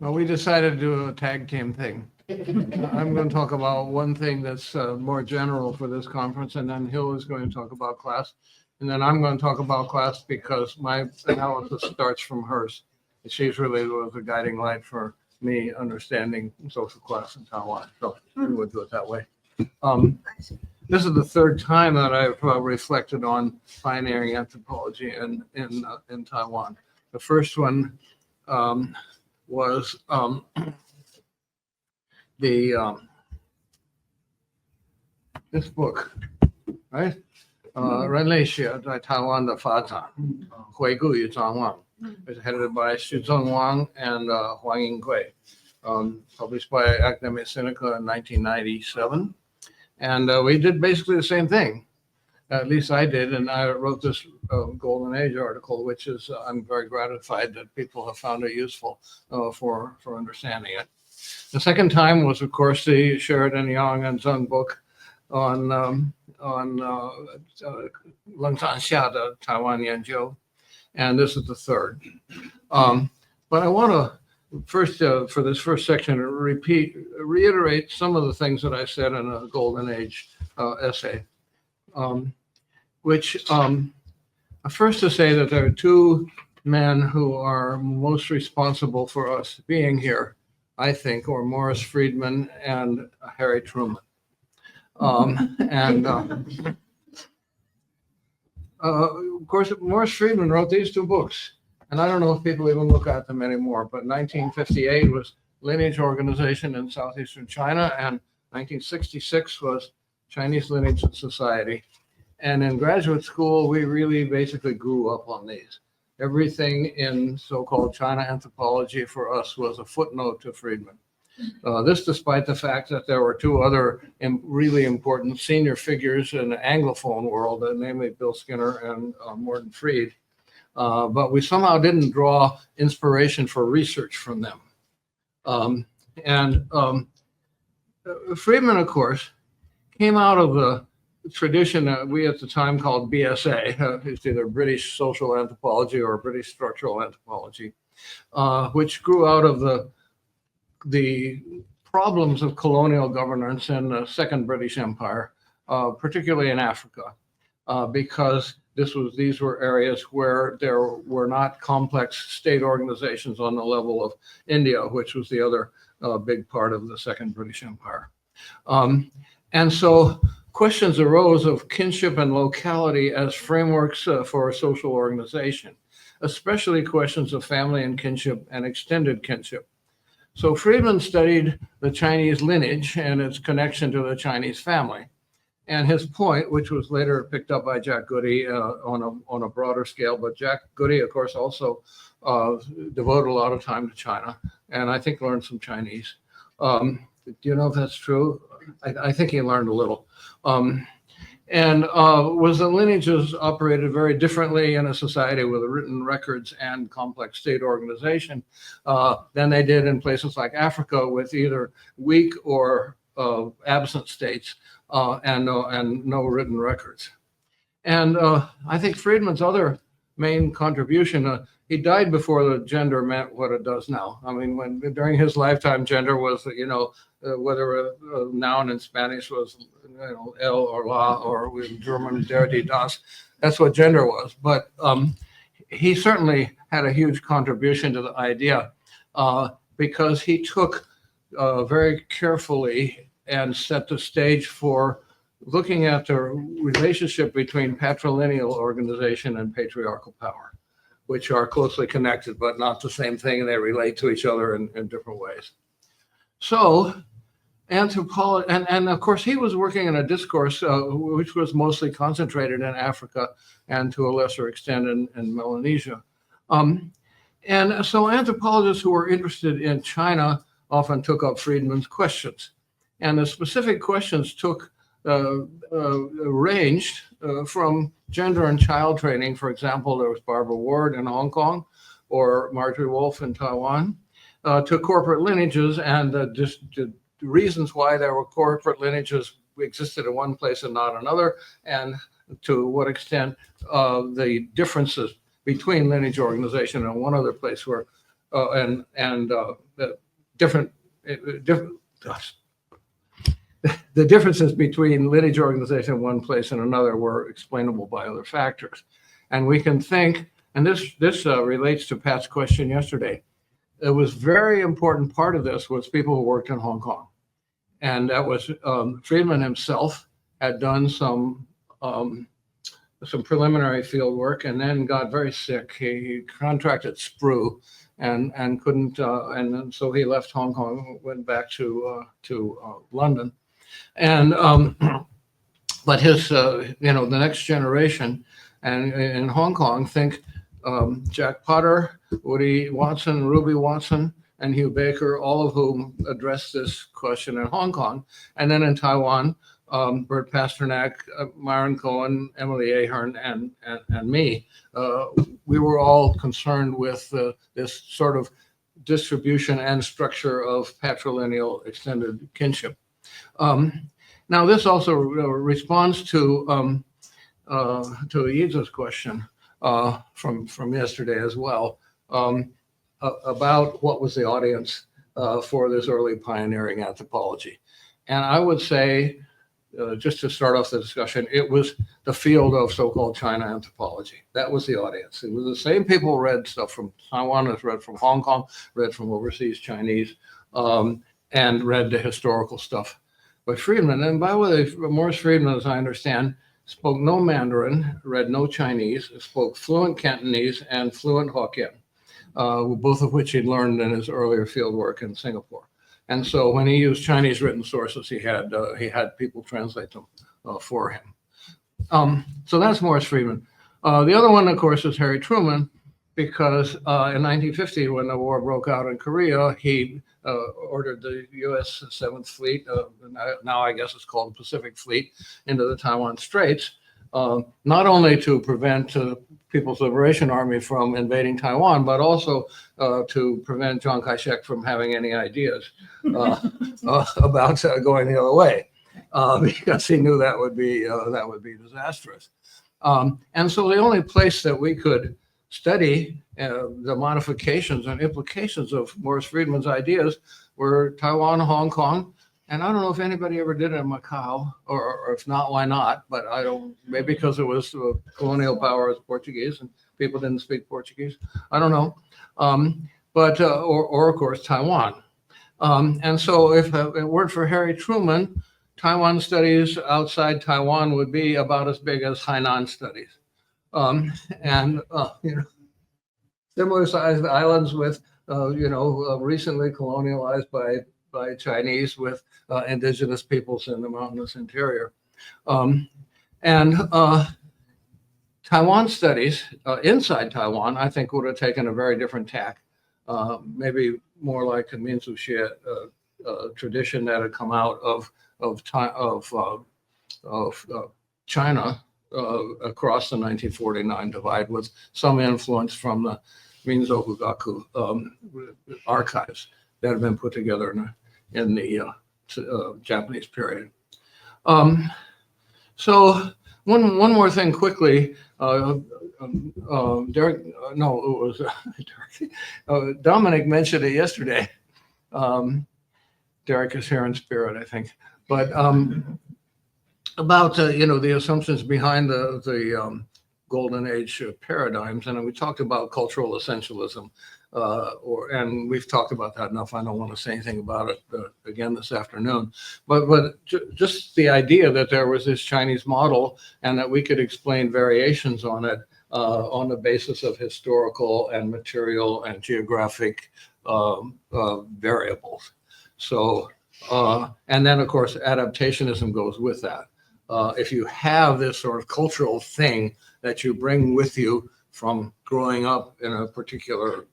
Well, we decided to do a tag team thing. I'm going to talk about one thing that's more general for this conference, and then Hill is going to talk about class. And then I'm going to talk about class because my analysis starts from hers. She's really the guiding light for me understanding social class in Taiwan. So we would do it that way. This is the third time that I've reflected on pioneering anthropology in Taiwan. The first one was this book, right? 人类学在台湾的发展，回顾与展望. It's headed by Xu Zhengwang and Huang Yinghui, published by Academia Sinica in 1997. And we did basically the same thing. At least I did, and I wrote this Golden Age article, which is I'm very gratified that people have found it useful for understanding it. The second time was, of course, the Sheridan Yang and Zheng book on Leng Zhanxia, the Taiwan Yanjiu, and this is the third. But I want to first, for this first section, reiterate some of the things that I said in a Golden Age essay. Which first to say that there are two men who are most responsible for us being here, I think, or Morris Friedman and Harry Truman. Of course, Morris Friedman wrote these two books, and I don't know if people even look at them anymore, but 1958 was Lineage Organization in Southeastern China, and 1966 was Chinese Lineage and Society. And in graduate school, we really basically grew up on these. Everything in so-called China anthropology for us was a footnote to Friedman. This despite the fact that there were two other really important senior figures in the Anglophone world, namely Bill Skinner and Morton Fried. But we somehow didn't draw inspiration for research from them. Friedman, of course, came out of the tradition that we at the time called BSA, it's either British social anthropology or British structural anthropology, which grew out of the problems of colonial governance in the Second British Empire, particularly in Africa, because these were areas where there were not complex state organizations on the level of India, which was the other big part of the Second British Empire. And so questions arose of kinship and locality as frameworks for a social organization, especially questions of family and kinship and extended kinship. So Friedman studied the Chinese lineage and its connection to the Chinese family. And his point, which was later picked up by Jack Goody on a broader scale, but Jack Goody, of course, also devoted a lot of time to China, and I think learned some Chinese. Do you know if that's true? I think he learned a little. Was the lineages operated very differently in a society with written records and complex state organization than they did in places like Africa with either weak or absent states and no written records. And I think Friedman's other main contribution, he died before the gender meant what it does now. I mean, during his lifetime, gender was, whether a noun in Spanish was, el or la, or in German, der, die, das. That's what gender was. But he certainly had a huge contribution to the idea because he took very carefully and set the stage for looking at the relationship between patrilineal organization and patriarchal power, which are closely connected, but not the same thing, and they relate to each other in different ways. So anthropology, and of course he was working in a discourse which was mostly concentrated in Africa and to a lesser extent in Melanesia. And so anthropologists who were interested in China often took up Friedman's questions. And the specific questions ranged from gender and child training. For example, there was Barbara Ward in Hong Kong or Marjorie Wolf in Taiwan, to corporate lineages and the reasons why there were corporate lineages existed in one place and not another, and to what extent the differences between lineage organization and one other place were the different the differences between lineage organization in one place and another were explainable by other factors. And we can think, and this relates to Pat's question yesterday. It was very important part of this was people who worked in Hong Kong. And that was Friedman himself had done some preliminary field work and then got very sick. He contracted sprue and couldn't, and then, so he left Hong Kong, went back to London. And but his, the next generation, and in Hong Kong, think Jack Potter, Woody Watson, Ruby Watson, and Hugh Baker, all of whom addressed this question in Hong Kong. And then in Taiwan, Bert Pasternak, Myron Cohen, Emily Ahern, and me, we were all concerned with this sort of distribution and structure of patrilineal extended kinship. Now, this also responds to Yiza's question from yesterday as well, about what was the audience for this early pioneering anthropology. And I would say, just to start off the discussion, it was the field of so-called China anthropology. That was the audience. It was the same people read stuff from Taiwan as read from Hong Kong, read from overseas Chinese, and read the historical stuff by Friedman. And by the way, Morris Friedman, as I understand, spoke no Mandarin, read no Chinese, spoke fluent Cantonese and fluent Hokkien, both of which he'd learned in his earlier field work in Singapore. And so when he used Chinese written sources, he had people translate them for him. So that's Morris Friedman. The other one, of course, is Harry Truman, because in 1950, when the war broke out in Korea, he ordered the U.S. 7th Fleet, now I guess it's called the Pacific Fleet, into the Taiwan Straits, not only to prevent People's Liberation Army from invading Taiwan, but also to prevent Chiang Kai-shek from having any ideas about going the other way, because he knew that would be disastrous. And so the only place that we could study the modifications and implications of Morris Friedman's ideas were Taiwan, Hong Kong, and I don't know if anybody ever did it in Macau, or if not, why not? But I don't, maybe because it was colonial power as Portuguese and people didn't speak Portuguese. I don't know. Or of course, Taiwan. And so if it weren't for Harry Truman, Taiwan studies outside Taiwan would be about as big as Hainan studies. Similar sized islands with, recently colonialized by Chinese with indigenous peoples in the mountainous interior. Taiwan studies inside Taiwan, I think, would have taken a very different tack, maybe more like a Minzu Xie tradition that had come out of China across the 1949 divide, with some influence from the Minzo Hugaku archives that have been put together in the Japanese period. So one more thing quickly. Dominic mentioned it yesterday. Derek is here in spirit, I think. But about the assumptions behind the golden age paradigms, and we talked about cultural essentialism, and we've talked about that enough. I don't want to say anything about it again this afternoon. But just the idea that there was this Chinese model and that we could explain variations on it on the basis of historical and material and geographic variables. So, and then of course adaptationism goes with that. If you have this sort of cultural thing that you bring with you from growing up in a particular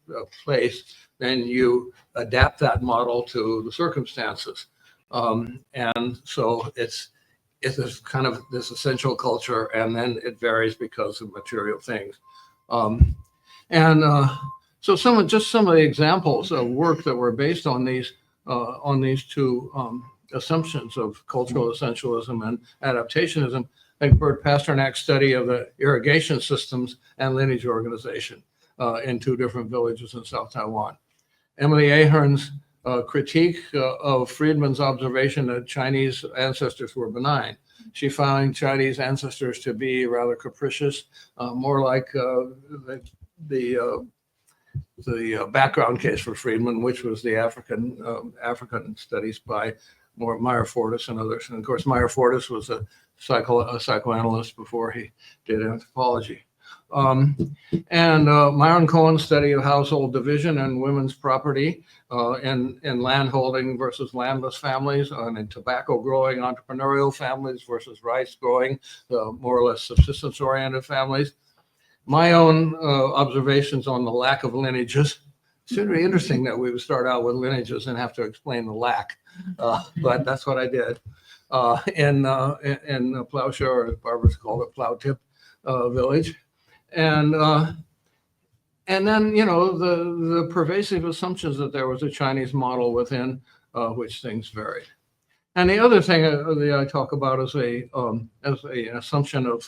place, then you adapt that model to the circumstances. And so it's this kind of this essential culture, and then it varies because of material things. So some of the examples of work that were based on these two assumptions of cultural essentialism and adaptationism, like Bert Pasternak's study of the irrigation systems and lineage organization in two different villages in South Taiwan. Emily Ahern's critique of Friedman's observation that Chinese ancestors were benign. She found Chinese ancestors to be rather capricious, more like the background case for Friedman, which was the African studies by Meyer Fortis and others. And of course, Meyer Fortis was a psychoanalyst before he did anthropology. And Myron Cohen's study of household division and women's property in landholding versus landless families, and in tobacco growing entrepreneurial families versus rice growing, more or less subsistence oriented families. My own observations on the lack of lineages. It's really interesting that we would start out with lineages and have to explain the lack, but that's what I did. In Plowshare, or as Barbara's called it, Plow Tip village. And then, you know, the pervasive assumptions that there was a Chinese model within which things varied. And the other thing that I talk about is an assumption of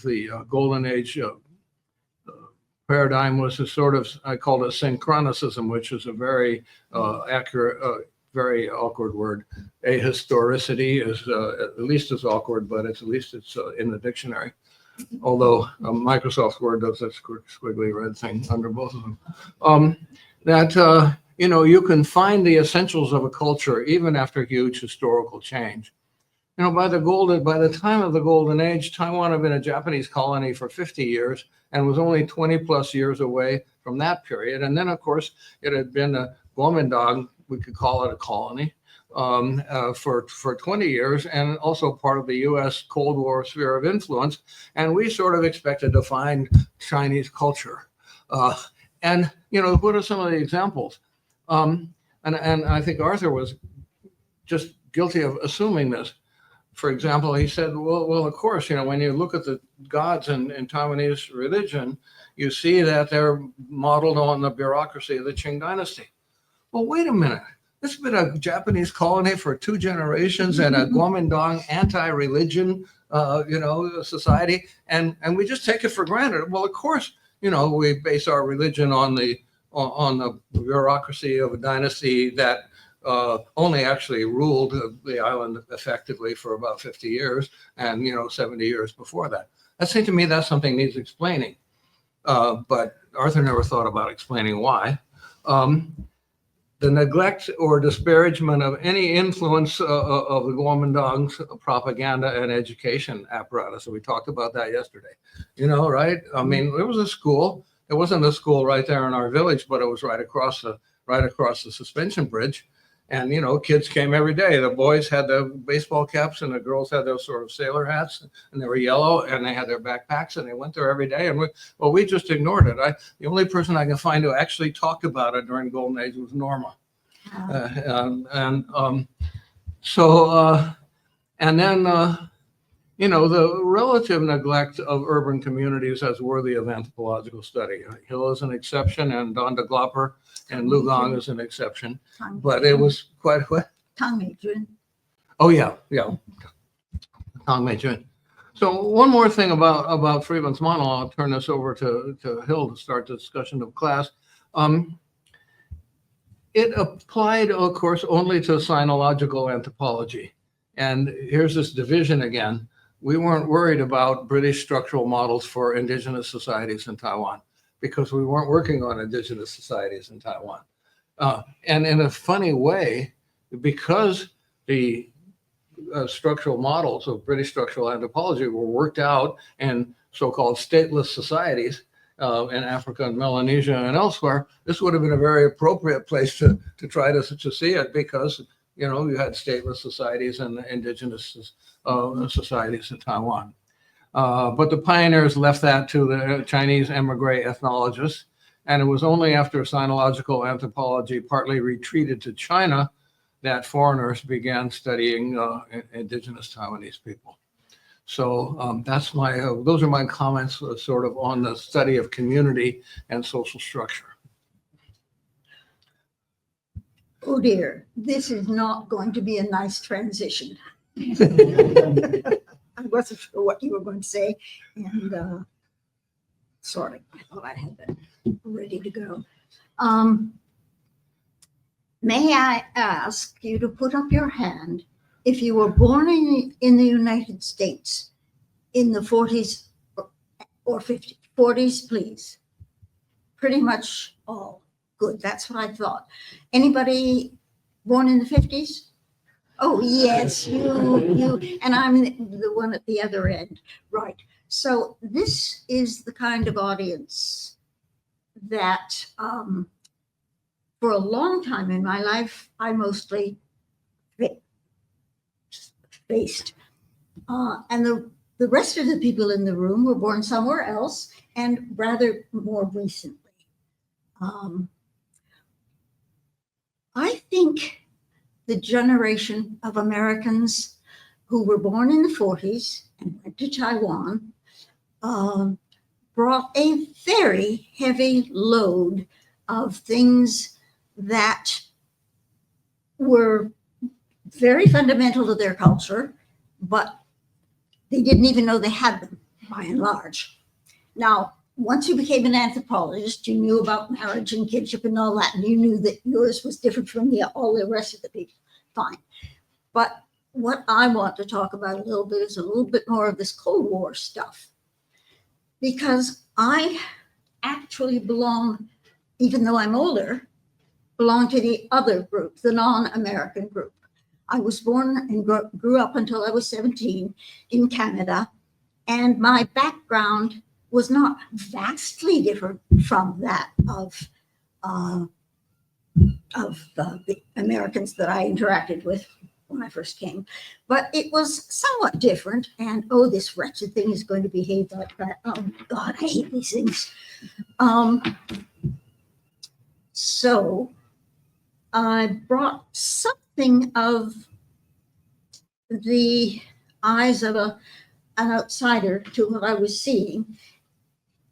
the Golden Age paradigm was a sort of, I call it synchronicism, which is a very accurate, very awkward word. Ahistoricity is at least as awkward, but at least it's in the dictionary. Although Microsoft Word does that squiggly red thing under both of them. You know, you can find the essentials of a culture even after huge historical change. You know, by the time of the Golden Age, Taiwan had been a Japanese colony for 50 years and was only 20 plus years away from that period. And then, of course, it had been a Kuomintang, we could call it a colony, for 20 years, and also part of the U.S. Cold War sphere of influence. And we sort of expected to find Chinese culture. And, you know, what are some of the examples? And I think Arthur was just guilty of assuming this. For example, he said, well, of course, you know, when you look at the gods in Taiwanese religion, you see that they're modeled on the bureaucracy of the Qing dynasty. Well, wait a minute. This has been a Japanese colony for 2 generations and a Kuomintang anti-religion, society, and we just take it for granted. Well, of course, you know, we base our religion on the bureaucracy of a dynasty that only actually ruled the island effectively for about 50 years, and 70 years before that. That seems to me that's something needs explaining, but Arthur never thought about explaining why. The neglect or disparagement of any influence of the Kuomintang's propaganda and education apparatus. So we talked about that yesterday. Right? I mean, there was a school. It wasn't a school right there in our village, but it was right across the suspension bridge. And, kids came every day. The boys had the baseball caps and the girls had those sort of sailor hats, and they were yellow, and they had their backpacks, and they went there every day. And we just ignored it. The only person I can find who actually talked about it during Golden Age was Norma. The relative neglect of urban communities as worthy of anthropological study. Hill is an exception, and Donda Glopper and Lugong is an exception. But it was quite what? Tang Meijun. Oh, yeah. Tang Meijun. So one more thing about Friedman's model, I'll turn this over to Hill to start the discussion of class. It applied, of course, only to sinological anthropology. And here's this division again. We weren't worried about British structural models for indigenous societies in Taiwan because we weren't working on indigenous societies in Taiwan. And in a funny way, because the structural models of British structural anthropology were worked out in so-called stateless societies in Africa and Melanesia and elsewhere, this would have been a very appropriate place to try to see it because you had stateless societies and indigenous societies in Taiwan. But the pioneers left that to the Chinese emigre ethnologists. And it was only after sinological anthropology partly retreated to China that foreigners began studying indigenous Taiwanese people. So those are my comments sort of on the study of community and social structure. Oh dear, this is not going to be a nice transition. I wasn't sure what you were going to say, and sorry, I thought I had that ready to go. May I ask you to put up your hand if you were born in the United States in the 40s or 50s? 40s, please. Pretty much all. Good, that's what I thought. Anybody born in the 50s? Oh, yes, you, and I'm the one at the other end. Right. So this is the kind of audience that for a long time in my life, I mostly faced. And the rest of the people in the room were born somewhere else and rather more recently. I think the generation of Americans who were born in the 40s and went to Taiwan brought a very heavy load of things that were very fundamental to their culture, but they didn't even know they had them by and large. Now, once you became an anthropologist, you knew about marriage and kinship and all that, and you knew that yours was different from all the rest of the people. Fine. But what I want to talk about a little bit is a little bit more of this Cold War stuff. Because I actually belong, even though I'm older, belong to the other group, the non-American group. I was born and grew up until I was 17 in Canada, and my background was not vastly different from that of the Americans that I interacted with when I first came, but it was somewhat different. And oh, this wretched thing is going to behave like that. Oh God, I hate these things. So I brought something of the eyes of an outsider to what I was seeing.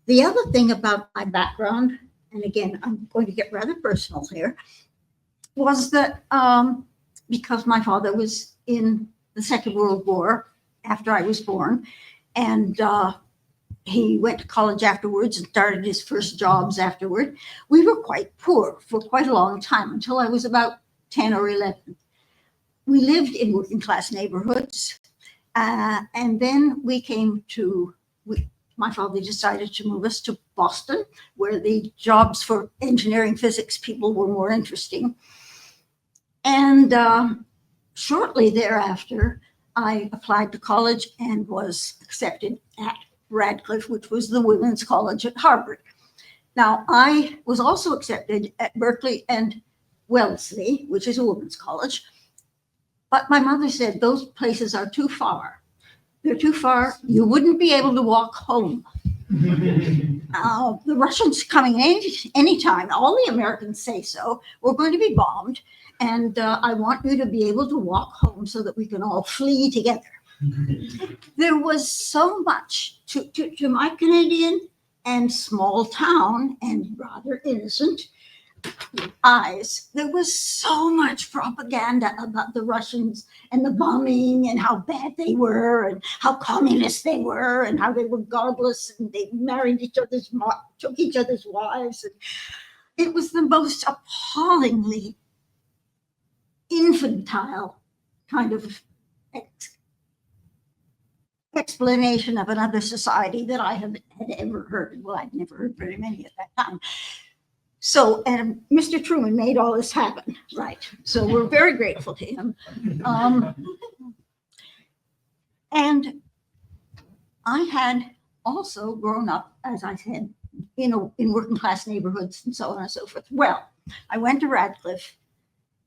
The other thing about my background, and again, I'm going to get rather personal here, was that because my father was in the Second World War after I was born, and he went to college afterwards and started his first jobs afterward, we were quite poor for quite a long time, until I was about 10 or 11. We lived in working class neighborhoods, and then my father decided to move us to Boston, where the jobs for engineering physics people were more interesting. And shortly thereafter, I applied to college and was accepted at Radcliffe, which was the women's college at Harvard. Now, I was also accepted at Berkeley and Wellesley, which is a women's college. But my mother said those places are too far. They're too far. You wouldn't be able to walk home. The Russians coming anytime. All the Americans say so. We're going to be bombed, and I want you to be able to walk home so that we can all flee together. There was so much to my Canadian and small town and rather innocent eyes. There was so much propaganda about the Russians and the bombing and how bad they were and how communist they were and how they were godless and they married took each other's wives. And it was the most appallingly infantile kind of explanation of another society that I had ever heard. Well, I'd never heard very many at that time. So, and Mr. Truman made all this happen, right? So we're very grateful to him. And I had also grown up, as I said, in working class neighborhoods and so on and so forth. Well, I went to Radcliffe,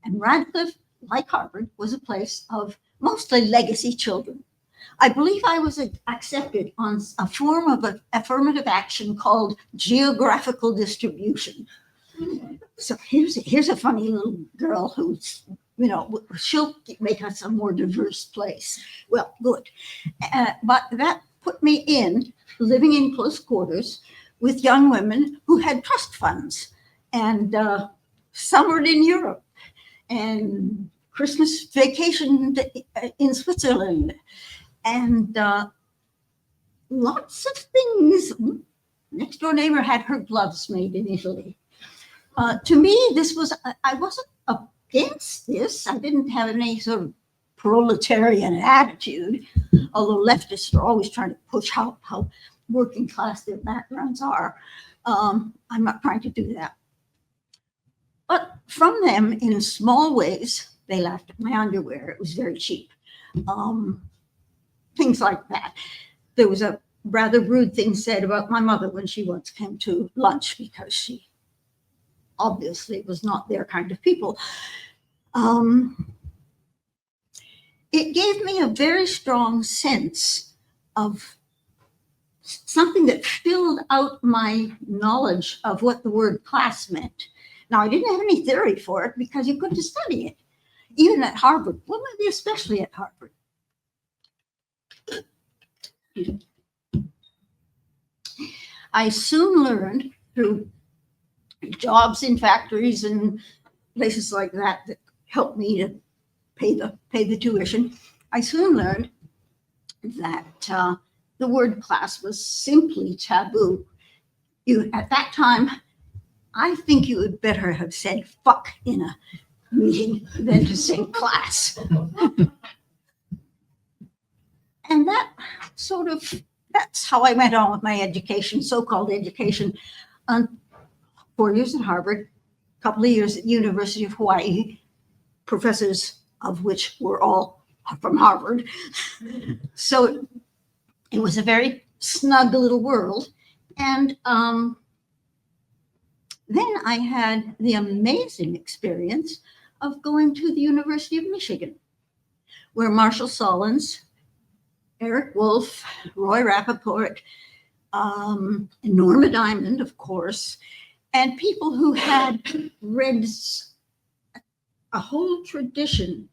and Radcliffe, like Harvard, was a place of mostly legacy children. I believe I was accepted on a form of affirmative action called geographical distribution. So here's a funny little girl who's, she'll make us a more diverse place. Well, good. But that put me in living in close quarters with young women who had trust funds and summered in Europe and Christmas vacation in Switzerland and lots of things. Next door neighbor had her gloves made in Italy. To me, I wasn't against this. I didn't have any sort of proletarian attitude, although leftists are always trying to push how working class their backgrounds are. I'm not trying to do that. But from them, in small ways, they laughed at my underwear. It was very cheap. Things like that. There was a rather rude thing said about my mother when she once came to lunch, because she obviously was not their kind of people. It gave me a very strong sense of something that filled out my knowledge of what the word class meant. Now, I didn't have any theory for it because you couldn't study it, even at Harvard. Well, maybe especially at Harvard. I soon learned through jobs in factories and places like that that helped me to pay the tuition. I soon learned that the word class was simply taboo. At that time, I think you would better have said fuck in a meeting than to say class. And that's how I went on with my education, so-called education. 4 years at Harvard, a couple of years at the University of Hawaii, professors of which were all from Harvard. So it was a very snug little world. And then I had the amazing experience of going to the University of Michigan, where Marshall Solins, Eric Wolf, Roy Rappaport, Norma Diamond, of course, and people who had read a whole tradition,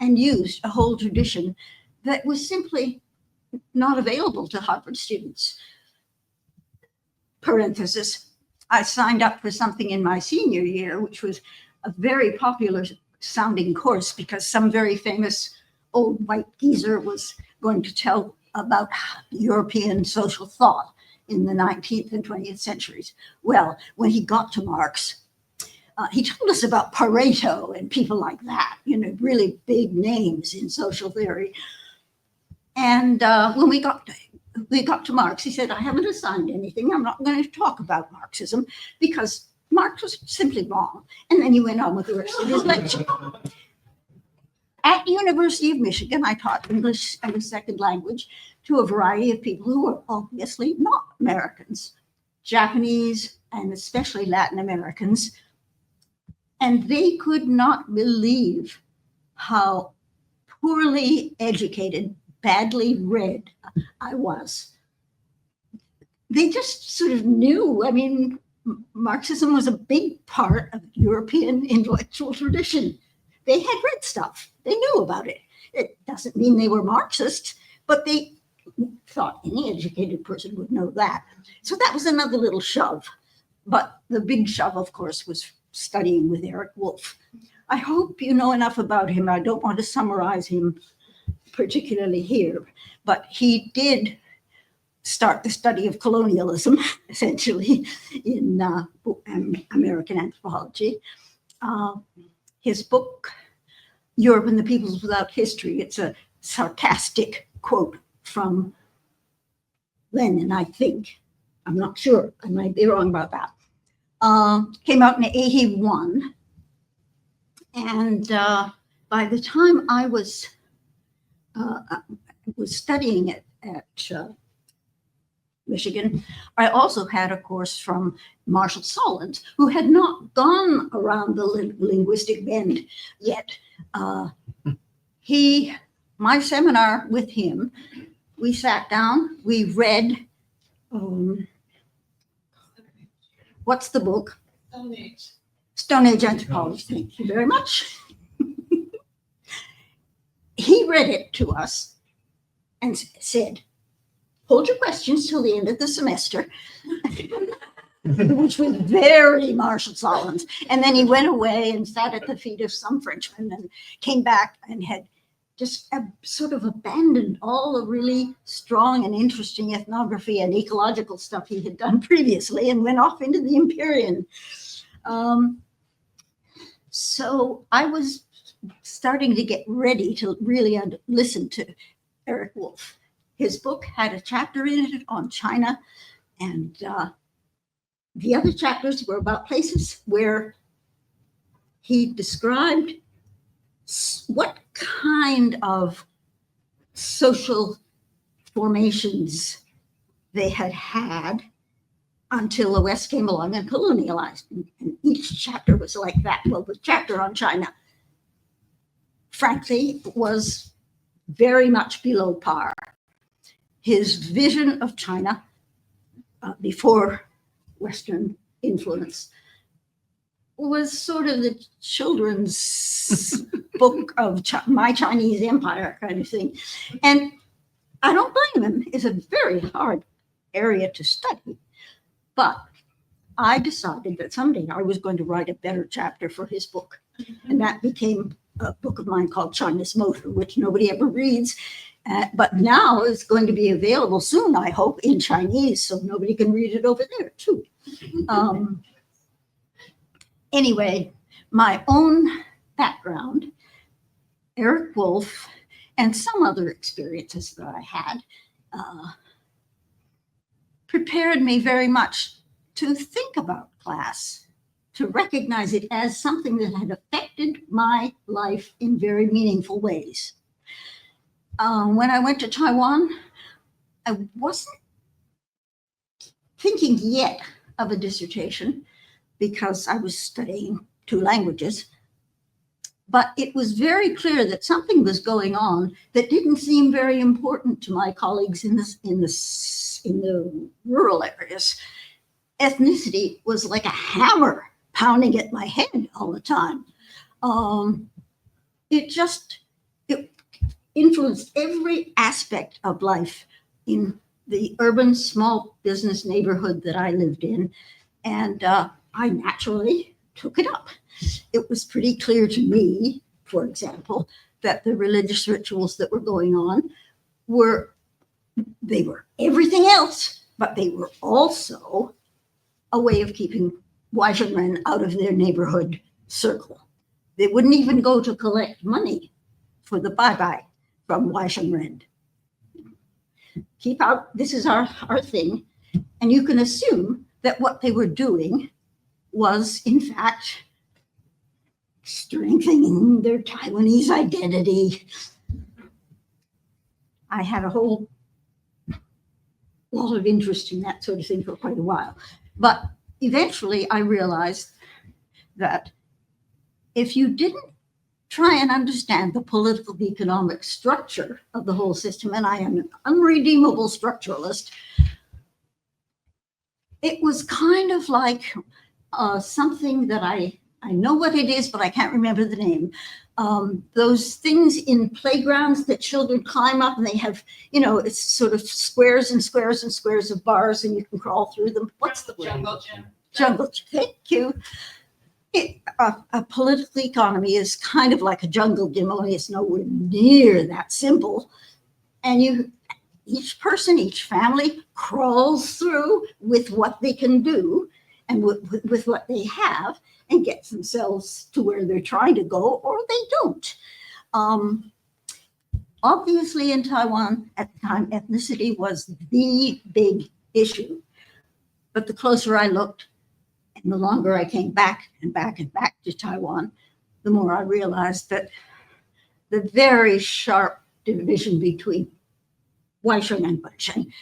and used a whole tradition that was simply not available to Harvard students. Parenthesis, I signed up for something in my senior year, which was a very popular sounding course because some very famous old white geezer was going to tell about European social thought in the 19th and 20th centuries. Well, when he got to Marx, he told us about Pareto and people like that, really big names in social theory. And when we got to Marx, he said, I haven't assigned anything. I'm not going to talk about Marxism because Marx was simply wrong. And then he went on with the rest of his lecture. At the University of Michigan, I taught English as a second language to a variety of people who were obviously not Americans, Japanese, and especially Latin Americans. And they could not believe how poorly educated, badly read I was. They just sort of knew. I mean, Marxism was a big part of European intellectual tradition. They had read stuff. They knew about it. It doesn't mean they were Marxists, but they thought any educated person would know that. So that was another little shove. But the big shove, of course, was studying with Eric Wolf. I hope you know enough about him. I don't want to summarize him particularly here, but he did start the study of colonialism, essentially, in American anthropology. His book, Europe and the Peoples Without History, it's a sarcastic quote from Lenin, I think. I'm not sure. I might be wrong about that. Came out in 1981. And by the time I was studying at Michigan, I also had a course from Marshall Solins, who had not gone around the linguistic bend yet. My seminar with him, we sat down, we read, what's the book? Stone Age Anthropology. Thank you very much. He read it to us and said, hold your questions till the end of the semester, which was very Marshall Solins. And then he went away and sat at the feet of some Frenchman and came back and had just sort of abandoned all the really strong and interesting ethnography and ecological stuff he had done previously and went off into the Empyrean. So I was starting to get ready to really listen to Eric Wolf. His book had a chapter in it on China, and the other chapters were about places where he described what kind of social formations they had had until the West came along and colonialized. And each chapter was like that. Well, the chapter on China, frankly, was very much below par. His vision of China before Western influence was sort of the children's book of My Chinese Empire kind of thing. And I don't blame him. It's a very hard area to study. But I decided that someday I was going to write a better chapter for his book. And that became a book of mine called China's Motor, which nobody ever reads. But now it's going to be available soon, I hope, in Chinese, so nobody can read it over there, too. Anyway, my own background, Eric Wolf, and some other experiences that I had prepared me very much to think about class, to recognize it as something that had affected my life in very meaningful ways. When I went to Taiwan, I wasn't thinking yet of a dissertation because I was studying 2 languages. But it was very clear that something was going on that didn't seem very important to my colleagues in the rural areas. Ethnicity was like a hammer pounding at my head all the time. It influenced every aspect of life in the urban small business neighborhood that I lived in. And I naturally took it up. It was pretty clear to me, for example, that the religious rituals that were going on were everything else, but they were also a way of keeping Waishengren out of their neighborhood circle. They wouldn't even go to collect money for the bye-bye from Waishengren. Keep out, this is our thing. And you can assume that what they were doing was, in fact, strengthening their Taiwanese identity. I had a whole lot of interest in that sort of thing for quite a while. But eventually I realized that if you didn't try and understand the political economic structure of the whole system, and I am an unredeemable structuralist, it was kind of like something that I know what it is, but I can't remember the name. Those things in playgrounds that children climb up and they have, it's sort of squares and squares and squares of bars and you can crawl through them. What's the word? Jungle gym. Jungle gym. Thank you. A political economy is kind of like a jungle gym, only it's nowhere near that simple. And each person, each family crawls through with what they can do and with what they have and gets themselves to where they're trying to go, or they don't. Obviously in Taiwan at the time, ethnicity was the big issue. But the closer I looked and the longer I came back and back and back to Taiwan, the more I realized that the very sharp division between Waisheng and Baisheng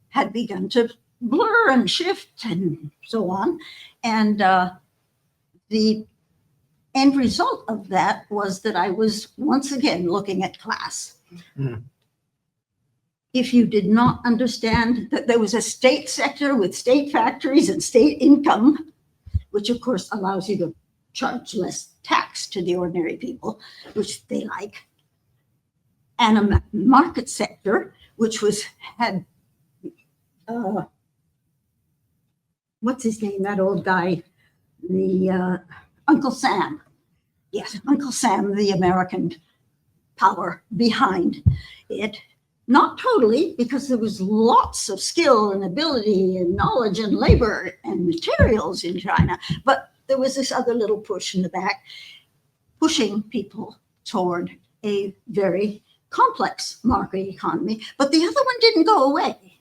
had begun to blur and shift and so on. And the end result of that was that I was once again looking at class. Mm. If you did not understand that there was a state sector with state factories and state income, which of course allows you to charge less tax to the ordinary people, which they like, and a market sector, which had what's his name, that old guy, the Uncle Sam. Yes, Uncle Sam, the American power behind it. Not totally, because there was lots of skill and ability and knowledge and labor and materials in China, but there was this other little push in the back, pushing people toward a very complex market economy. But the other one didn't go away.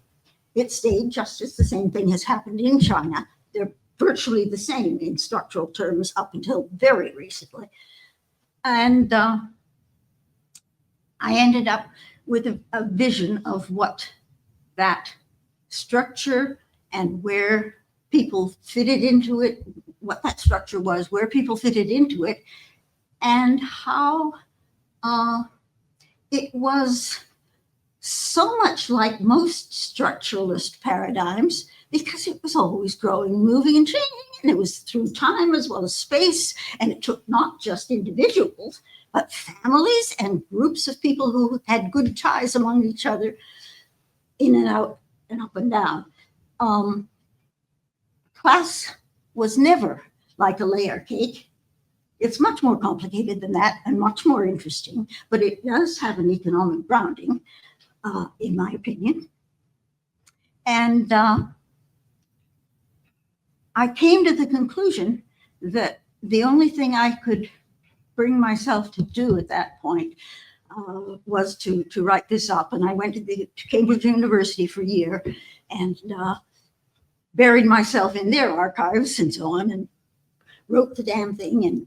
It stayed just as the same thing has happened in China. They're virtually the same in structural terms up until very recently. And I ended up with a vision of what that structure and where people fitted into it, what that structure was, where people fitted into it, and how it was so much like most structuralist paradigms, because it was always growing, moving, and changing, and it was through time as well as space, and it took not just individuals, but families and groups of people who had good ties among each other, in and out and up and down. Class was never like a layer cake. It's much more complicated than that and much more interesting, but it does have an economic grounding, in my opinion. And I came to the conclusion that the only thing I could bring myself to do at that point was to write this up. And I went to Cambridge University for a year and buried myself in their archives and so on, and wrote the damn thing. And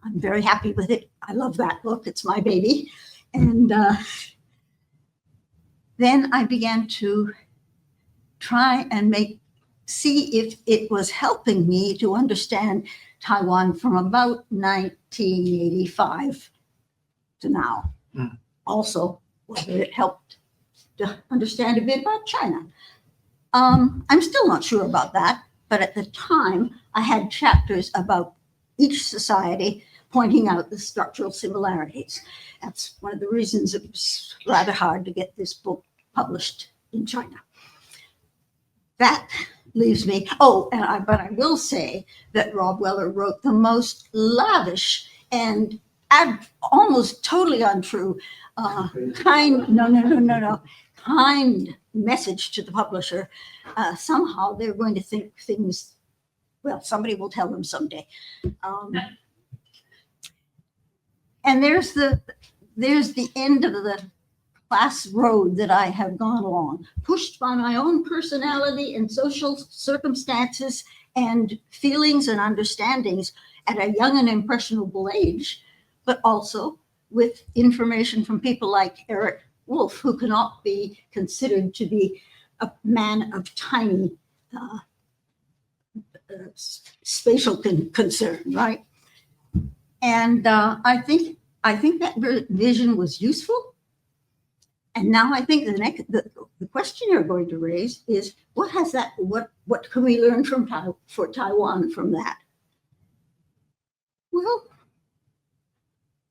I'm very happy with it. I love that book. It's my baby. And then I began to try and see if it was helping me to understand Taiwan from about 1985 to now. Also, whether it helped to understand a bit about China. I'm still not sure about that, but at the time I had chapters about each society pointing out the structural similarities. That's one of the reasons it was rather hard to get this book published in China. That leaves me, but I will say that Rob Weller wrote the most lavish and almost totally untrue, kind message to the publisher. Somehow they're going to think things, well, somebody will tell them someday. And there's the end of the class road that I have gone along, pushed by my own personality and social circumstances and feelings and understandings at a young and impressionable age, but also with information from people like Eric Wolf, who cannot be considered to be a man of tiny spatial concern, right? And I think that vision was useful. And now I think the question you're going to raise is, what can we learn for Taiwan from that? Well,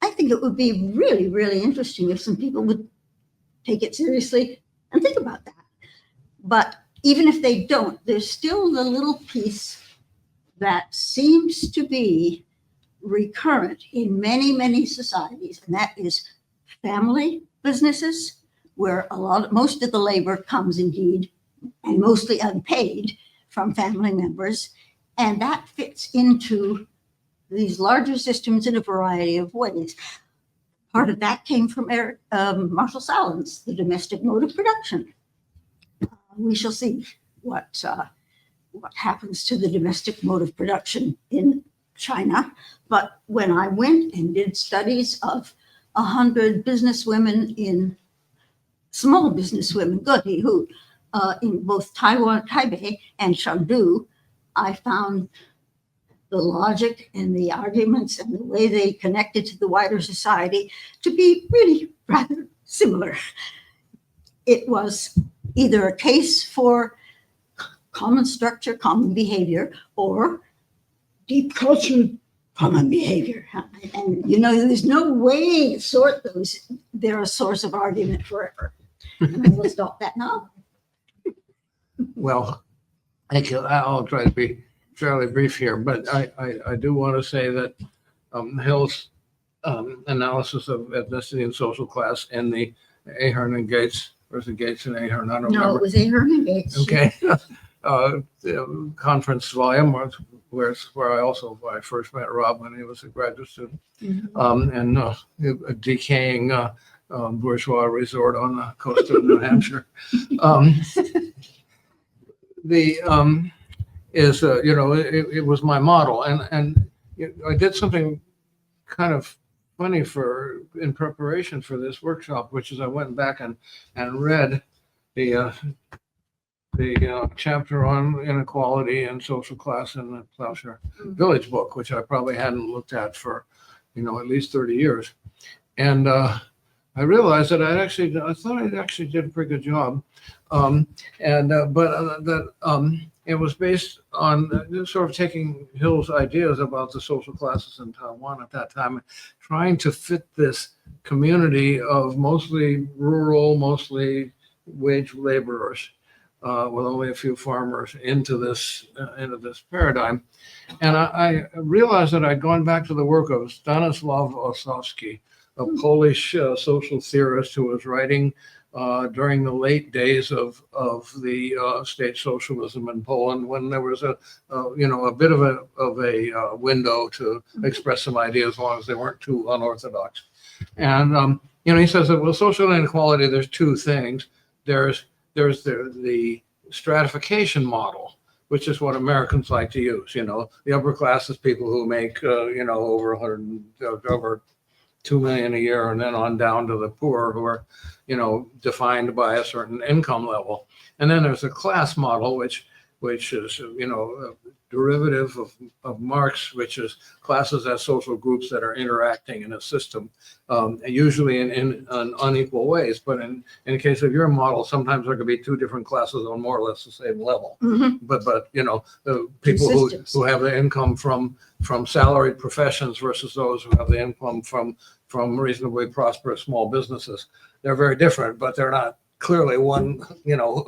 I think it would be really, really interesting if some people would take it seriously and think about that. But even if they don't, there's still the little piece that seems to be recurrent in many, many societies, and that is family businesses, where most of the labor comes indeed, and mostly unpaid, from family members, and that fits into these larger systems in a variety of ways. Part of that came from Marshall Sahlins, the domestic mode of production. We shall see what happens to the domestic mode of production in China. But when I went and did studies of 100 businesswomen small businesswomen, in both Taiwan, Taipei, and Chengdu, I found the logic and the arguments and the way they connected to the wider society to be really rather similar. It was either a case for common structure, common behavior, or deep culture, common behavior. And there's no way to sort those. They're a source of argument forever. And I will stop that now. Well, thank you. I'll try to be fairly brief here, but I do want to say that Hill's analysis of ethnicity and social class in the Ahern and Gates, or is it Gates and Ahern? I don't remember. No, it was Ahern and Gates. Okay. The conference volume was where I first met Rob when he was a graduate student, and a decaying bourgeois resort on the coast of New Hampshire. It was my model, and I did something kind of funny in preparation for this workshop, which is I went back and read the chapter on inequality and social class in the Plowshare Village book, which I probably hadn't looked at for at least 30 years, and I realized that I thought I actually did a pretty good job, it was based on sort of taking Hill's ideas about the social classes in Taiwan at that time, trying to fit this community of mostly rural, mostly wage laborers, with only a few farmers into this paradigm. And I realized that I'd gone back to the work of Stanislaw Ossowski, a Polish social theorist who was writing during the late days of the state socialism in Poland, when there was a bit of a window to express some ideas, as long as they weren't too unorthodox. And he says that social inequality, there's two things. There's the stratification model, which is what Americans like to use. The upper class is people who make over 2 million a year, and then on down to the poor, who are, defined by a certain income level. And then there's a class model, which is, a derivative of Marx, which is classes as social groups that are interacting in a system, usually in unequal ways. But in the case of your model, sometimes there could be two different classes on more or less the same level. But the people who have the income from salaried professions versus those who have the income from reasonably prosperous small businesses, they're very different, but they're not clearly one,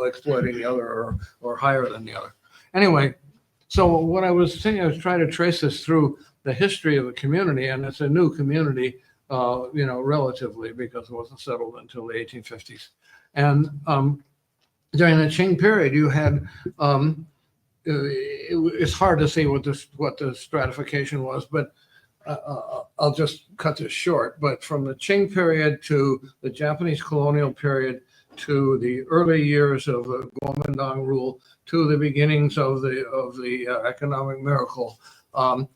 exploiting the other or higher than the other. Anyway, so what I was saying, I was trying to trace this through the history of the community, and it's a new community, relatively, because it wasn't settled until the 1850s. And during the Qing period, you had, it's hard to see what the stratification was, but I'll just cut this short. But from the Qing period to the Japanese colonial period to the early years of the Kuomintang rule to the beginnings of the economic miracle,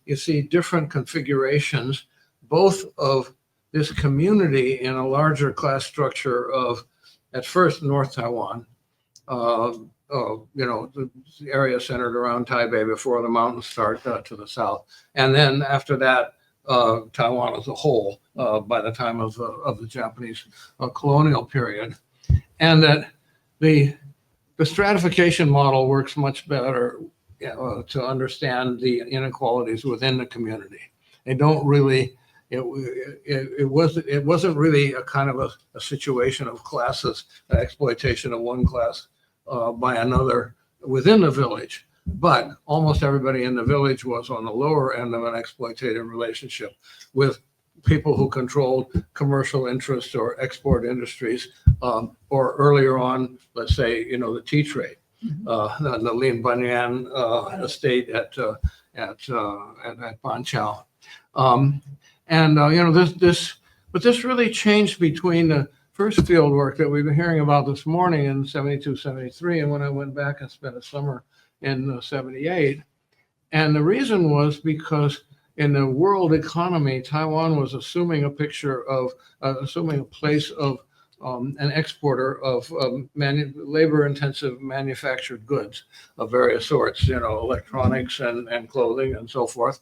you see different configurations, both of this community in a larger class structure of, at first, North Taiwan, the area centered around Taipei before the mountains start to the south, and then after that, Taiwan as a whole by the time of the Japanese colonial period. And that the stratification model works much better to understand the inequalities within the community. They don't really, it wasn't really a kind of a situation of classes, exploitation of one class by another within the village. But almost everybody in the village was on the lower end of an exploitative relationship with people who controlled commercial interests or export industries, or earlier on, let's say, the tea trade, the Lin Banyan estate at Banqiao. This really changed between the first field work that we've been hearing about this morning in 72, 73, and when I went back and spent a summer in 78. And the reason was because in the world economy, Taiwan was assuming a place of an exporter of labor-intensive manufactured goods of various sorts, electronics and clothing and so forth.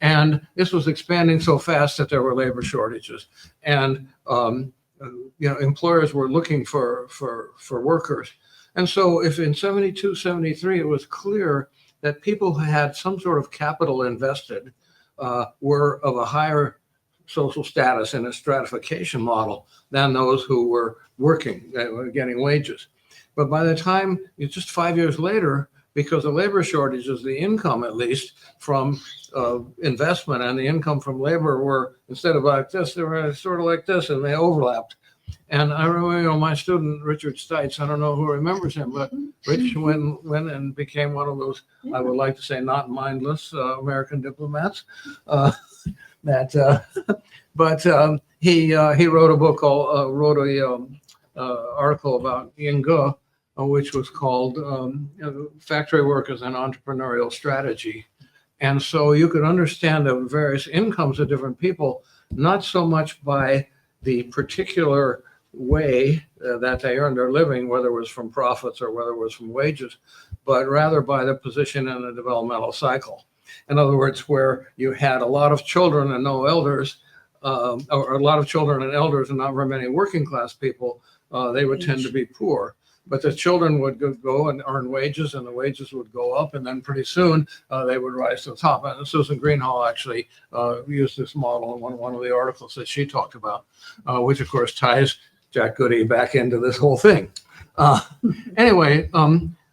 And this was expanding so fast that there were labor shortages. And employers were looking for workers. And so if in 72, 73, it was clear that people who had some sort of capital invested were of a higher social status in a stratification model than those who were working, getting wages. But by the time, just 5 years later, because of labor shortages, the income, at least from investment and the income from labor were, instead of like this, they were sort of like this, and they overlapped. And I remember, my student, Richard Stites, I don't know who remembers him, but Rich went and became one of those, I would like to say, not mindless American diplomats. He wrote a book called, wrote a article about Yingge, which was called Factory Workers and Entrepreneurial Strategy. And so you could understand the various incomes of different people, not so much by the particular way that they earned their living, whether it was from profits or whether it was from wages, but rather by the position in the developmental cycle. In other words, where you had a lot of children and no elders, or a lot of children and elders and not very many working class people, they would tend to be poor. But the children would go and earn wages, and the wages would go up, and then pretty soon they would rise to the top. And Susan Greenhalgh actually used this model in one of the articles that she talked about, which of course ties Jack Goody back into this whole thing. Anyway,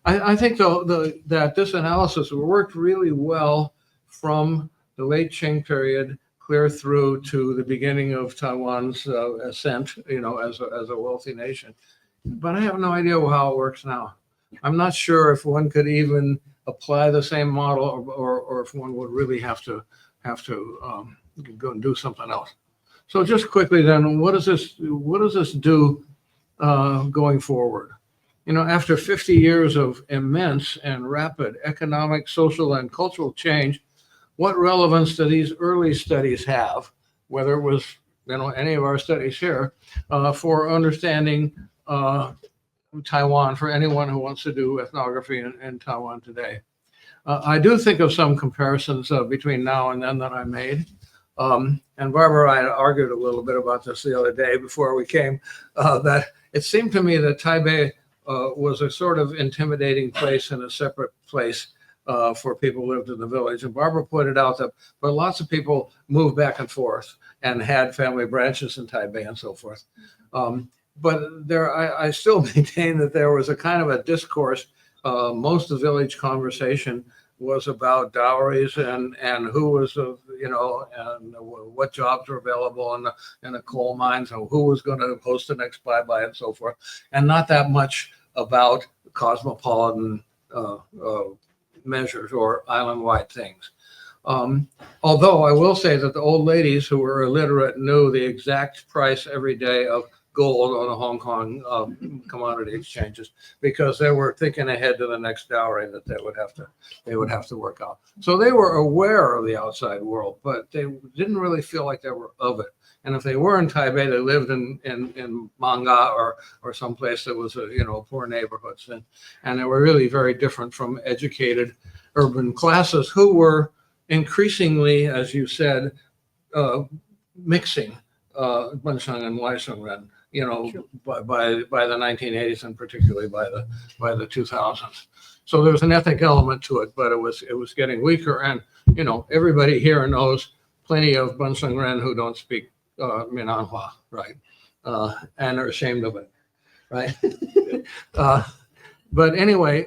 I think that this analysis worked really well from the late Qing period clear through to the beginning of Taiwan's ascent, as a wealthy nation. But I have no idea how it works now. I'm not sure if one could even apply the same model, or if one would really have to go and do something else. So just quickly then, what does this do going forward? After 50 years of immense and rapid economic, social, and cultural change, what relevance do these early studies have, whether it was any of our studies here, for understanding Taiwan, for anyone who wants to do ethnography in Taiwan today? I do think of some comparisons between now and then that I made. And Barbara and I argued a little bit about this the other day before we came, that it seemed to me that Taipei was a sort of intimidating place and a separate place for people who lived in the village. And Barbara pointed out that but lots of people moved back and forth and had family branches in Taipei and so forth. But I still maintain that there was a kind of a discourse. Most of the village conversation was about dowries and who was, and what jobs were available in the coal mines, and who was going to host the next bye-bye and so forth, and not that much about cosmopolitan measures or island-wide things. Although I will say that the old ladies who were illiterate knew the exact price every day of gold on the Hong Kong commodity exchanges, because they were thinking ahead to the next dowry that they would have to work out. So they were aware of the outside world, but they didn't really feel like they were of it. And if they were in Taipei, they lived in Manga or someplace that was poor neighborhoods, and they were really very different from educated urban classes who were increasingly, as you said, mixing Bensheng and Weissenren, by the 1980s, and particularly by the 2000s. So there's an ethnic element to it, but it was getting weaker. And everybody here knows plenty of Bensheng who don't speak Minanhua, right? And are ashamed of it, right? But anyway,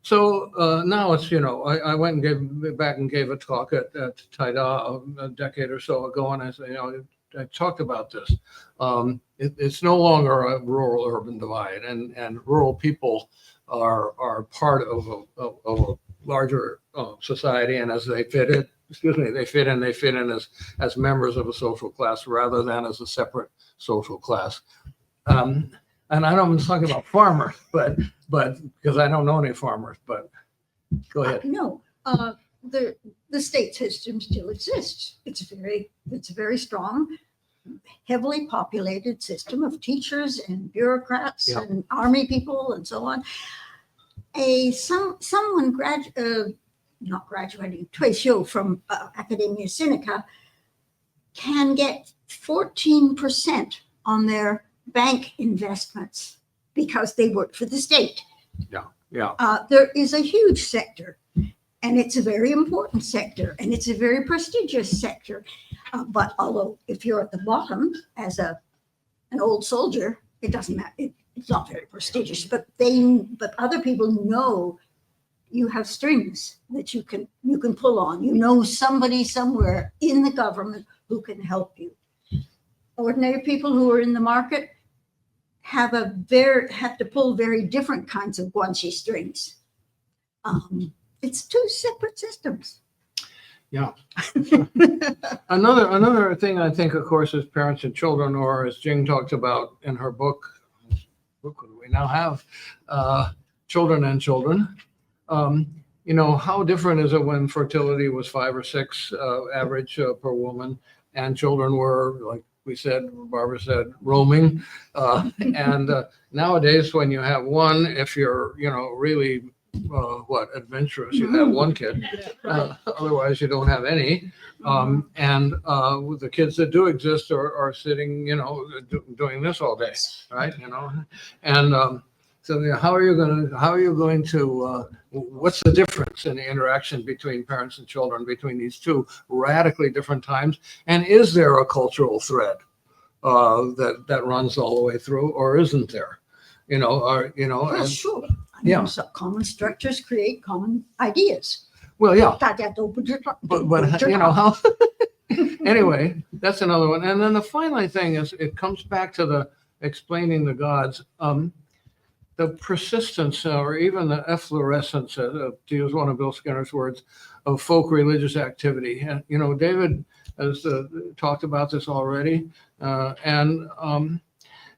so now it's, I went and gave a talk at Taida a decade or so ago, and I said, I talked about this. It's no longer a rural-urban divide, and rural people are part of a larger society, and as they fit in as members of a social class rather than as a separate social class. And I don't talk about farmers, but because I don't know any farmers, but go ahead. No, the state system still exists. It's a very strong, heavily populated system of teachers and bureaucrats and army people and so on. Someone not graduating, 退休 from Academia Sinica can get 14% on their bank investments because they work for the state. There is a huge sector, and it's a very important sector, and it's a very prestigious sector. But although if you're at the bottom as an old soldier, it doesn't matter. It's not very prestigious, but other people know you have strings that you can pull on. Somebody somewhere in the government who can help you. ordinary people who are in the market have to pull very different kinds of guanxi strings. It's two separate systems. Yeah. Another thing I think, of course, is parents and children, or as Jing talks about in her book we now have, Children and Children. How different is it when fertility was 5 or 6 average per woman, and children were, like we said, Barbara said, roaming. And nowadays, when you have one, if you're, really adventurous, you have one kid. Otherwise, you don't have any. And the kids that do exist are sitting, doing this all day, right? And so how are you going to what's the difference in the interaction between parents and children between these two radically different times? And is there a cultural thread that runs all the way through, or isn't there? Well, sure. So common structures create common ideas. Well, yeah. 大家都不知道。 But how? Anyway, that's another one. And then the final thing is, it comes back to the explaining the gods. The persistence, or even the efflorescence, to use one of Bill Skinner's words, of folk religious activity. And, David has talked about this already. And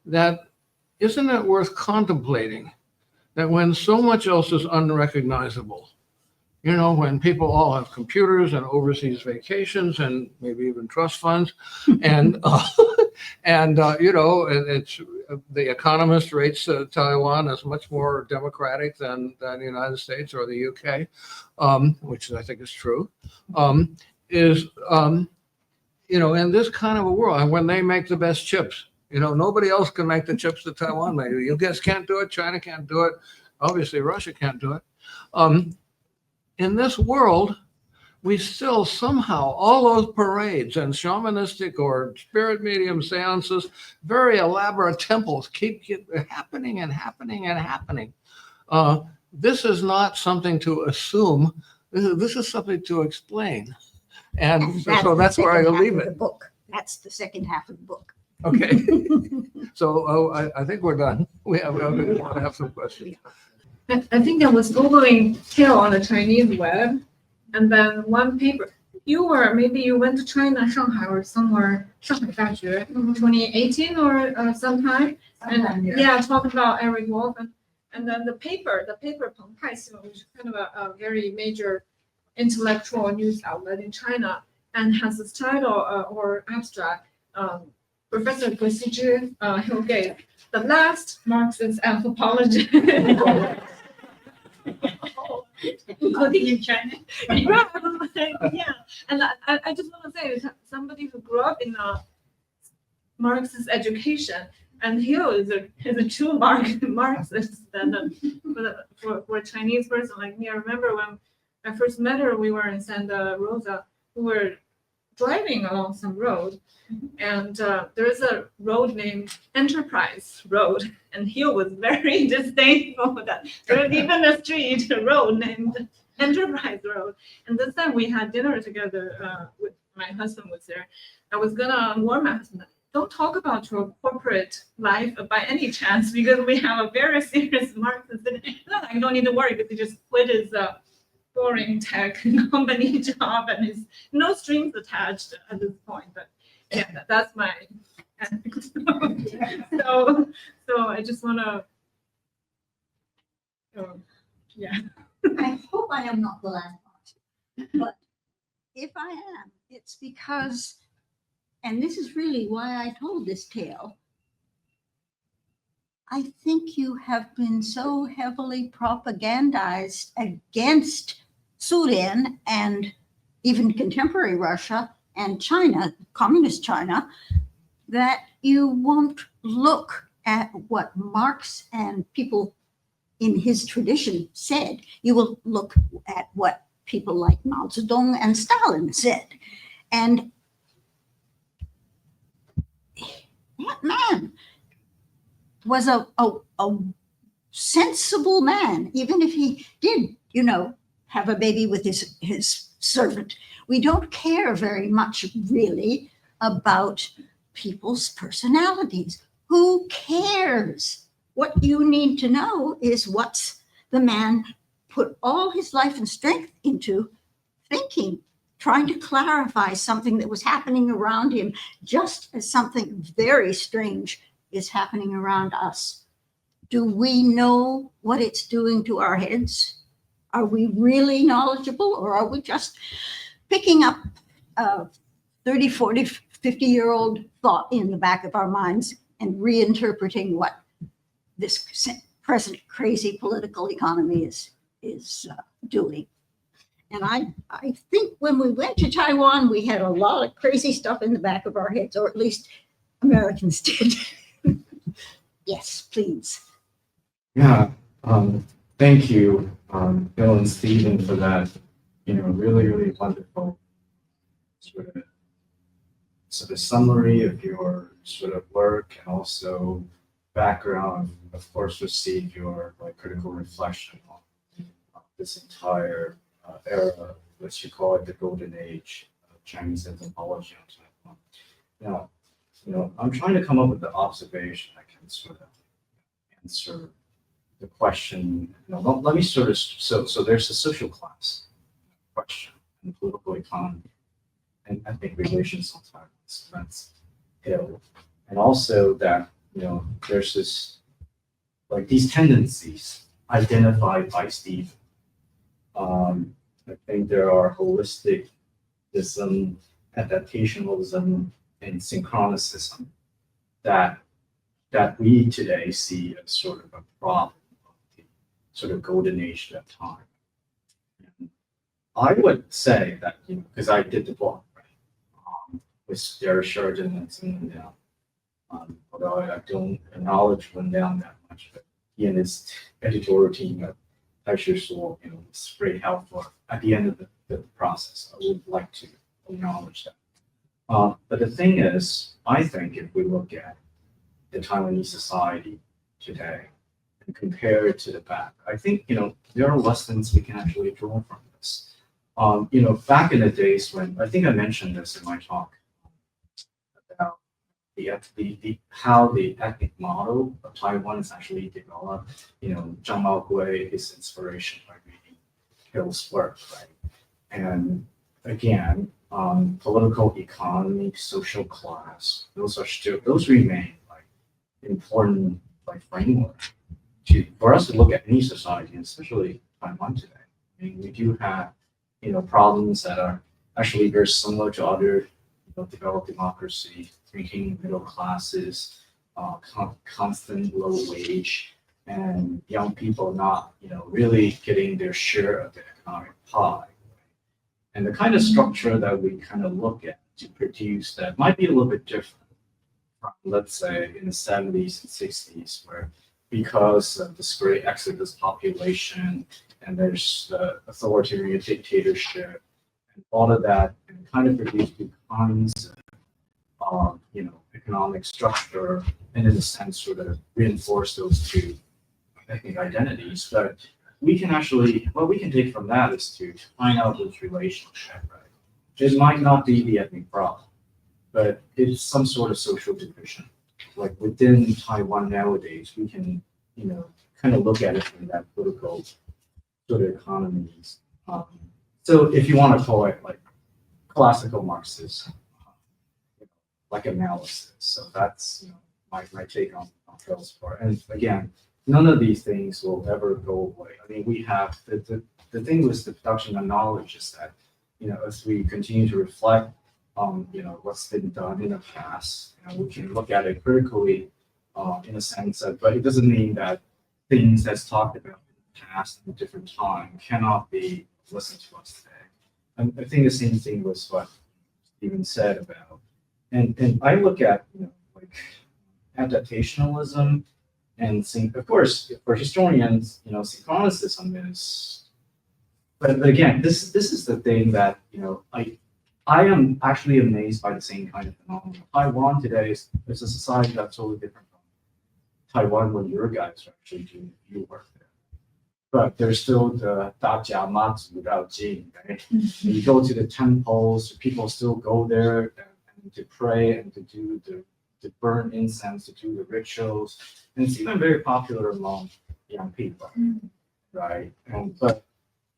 that, isn't it worth contemplating that when so much else is unrecognizable, when people all have computers and overseas vacations and maybe even trust funds, and it's the Economist rates Taiwan as much more democratic than the United States or the UK, which I think is true, in this kind of a world, and when they make the best chips, nobody else can make the chips that Taiwan made. You guys can't do it. China can't do it. Obviously, Russia can't do it. In this world, we still somehow, all those parades and shamanistic or spirit medium seances, very elaborate temples keep happening and happening and happening. This is not something to assume. This is something to explain. And so that's where I'll leave it. That's the second half of the book. Okay. So I think we're done. We want to have some questions. I think I was Googling Hill on the Chinese web, and then one paper. You went to China, Shanghai, or somewhere, Shanghai 大学, 2018 or sometime, and talking about Eric Wolf, and then the paper, Peng Pai Xing, which is kind of a very major intellectual news outlet in China, and has this title or abstract. Professor Gu Xizhi, he'll gave the last Marxist anthropologist. Including in China. Yeah, and I just want to say, somebody who grew up in a Marxist education, and Hill is a true Marxist. And for a Chinese person like me, I remember when I first met her, we were in Santa Rosa. We were driving along some road, and there is a road named Enterprise Road, and Hill was very disdainful of that. There was even a road named Enterprise Road. And this time we had dinner together with my husband was there. I was gonna warn my husband, don't talk about your corporate life by any chance, because we have a very serious Marxist. Not like, you don't need to worry, because he just quit his boring tech company job, and there's no strings attached at this point. But yeah, that's my so I just want to I hope I am not the last one, but if I am, it's because, and this is really why I told this tale, I think you have been so heavily propagandized against Sudan and even contemporary Russia and China, communist China, that you won't look at what Marx and people in his tradition said. You will look at what people like Mao Zedong and Stalin said. And that man was a sensible man, even if he did, have a baby with his servant. We don't care very much, really, about people's personalities. Who cares? What you need to know is what's the man put all his life and strength into thinking, trying to clarify something that was happening around him, just as something very strange is happening around us. Do we know what it's doing to our heads? Are we really knowledgeable, or are we just picking up a 30, 40, 50-year-old thought in the back of our minds and reinterpreting what this present crazy political economy is doing? And I think when we went to Taiwan, we had a lot of crazy stuff in the back of our heads, or at least Americans did. Yes, please. Yeah, thank you, Bill and Steven, for that, really, really wonderful sort of summary of your sort of work, and also background, of course, received your critical reflection on this entire era, let's you call it the golden age of Chinese anthropology on Taiwan. Now, I'm trying to come up with the observation I can sort of answer the question. Let me sort of, so there's the social class question and political economy and ethnic relations on Taiwan. So that's ill. And also that, there's this, these tendencies identified by Steven. I think there are holisticism, adaptationalism, and synchronicism that we today see as sort of a problem of the sort of golden age at that time. And I would say that, because I did the book, right, with Derek Sheridan and Wen down, although I don't acknowledge Wen down that much, but he and his editorial team at Taishu School, it's very helpful at the end of the process. I would like to acknowledge that. But the thing is, I think if we look at the Taiwanese society today and compare it to the back, I think, there are lessons we can actually draw from this. Back in the days when, I think I mentioned this in my talk about how the ethnic model of Taiwan is actually developed, Zhang Maogui, his inspiration by reading Harrell's work, right? And again, political economy, social class, those remain important framework for us to look at any society, especially Taiwan today. I mean, we do have problems that are actually very similar to other developed democracy, drinking middle classes, constant low wage, and young people not really getting their share of the economic pie. And the kind of structure that we kind of look at to produce that might be a little bit different from, let's say, in the 70s and 60s, where because of this great exodus population and there's the authoritarian dictatorship and all of that, and kind of produce two kinds of economic structure, and in a sense sort of reinforce those two ethnic identities. But we can actually, what we can take from that is to find out those relationships, right? It might not be the ethnic problem, but it's some sort of social division. Like within Taiwan nowadays, we can, kind of look at it from that political sort of economies. So if you want to call it classical Marxism, analysis. So that's my take on Harrell's part. And again, none of these things will ever go away. I mean, we have the thing with the production of knowledge is that as we continue to reflect on what's been done in the past, we can look at it critically in a sense that, but it doesn't mean that things that's talked about in the past at a different time cannot be listened to us today. And I think the same thing was what Steven said about, and I look at adaptationalism and think, of course, for historians, synchronicism is, but again, this is the thing that I am actually amazed by the same kind of phenomenon. Taiwan today is a society that's totally different from Taiwan when your guys are actually doing your work there. But there's still the Dajia Matsu Dao Jing, right? You go to the temples, people still go there and and to pray and to burn incense, to do the rituals. And it's even very popular among young people, right? But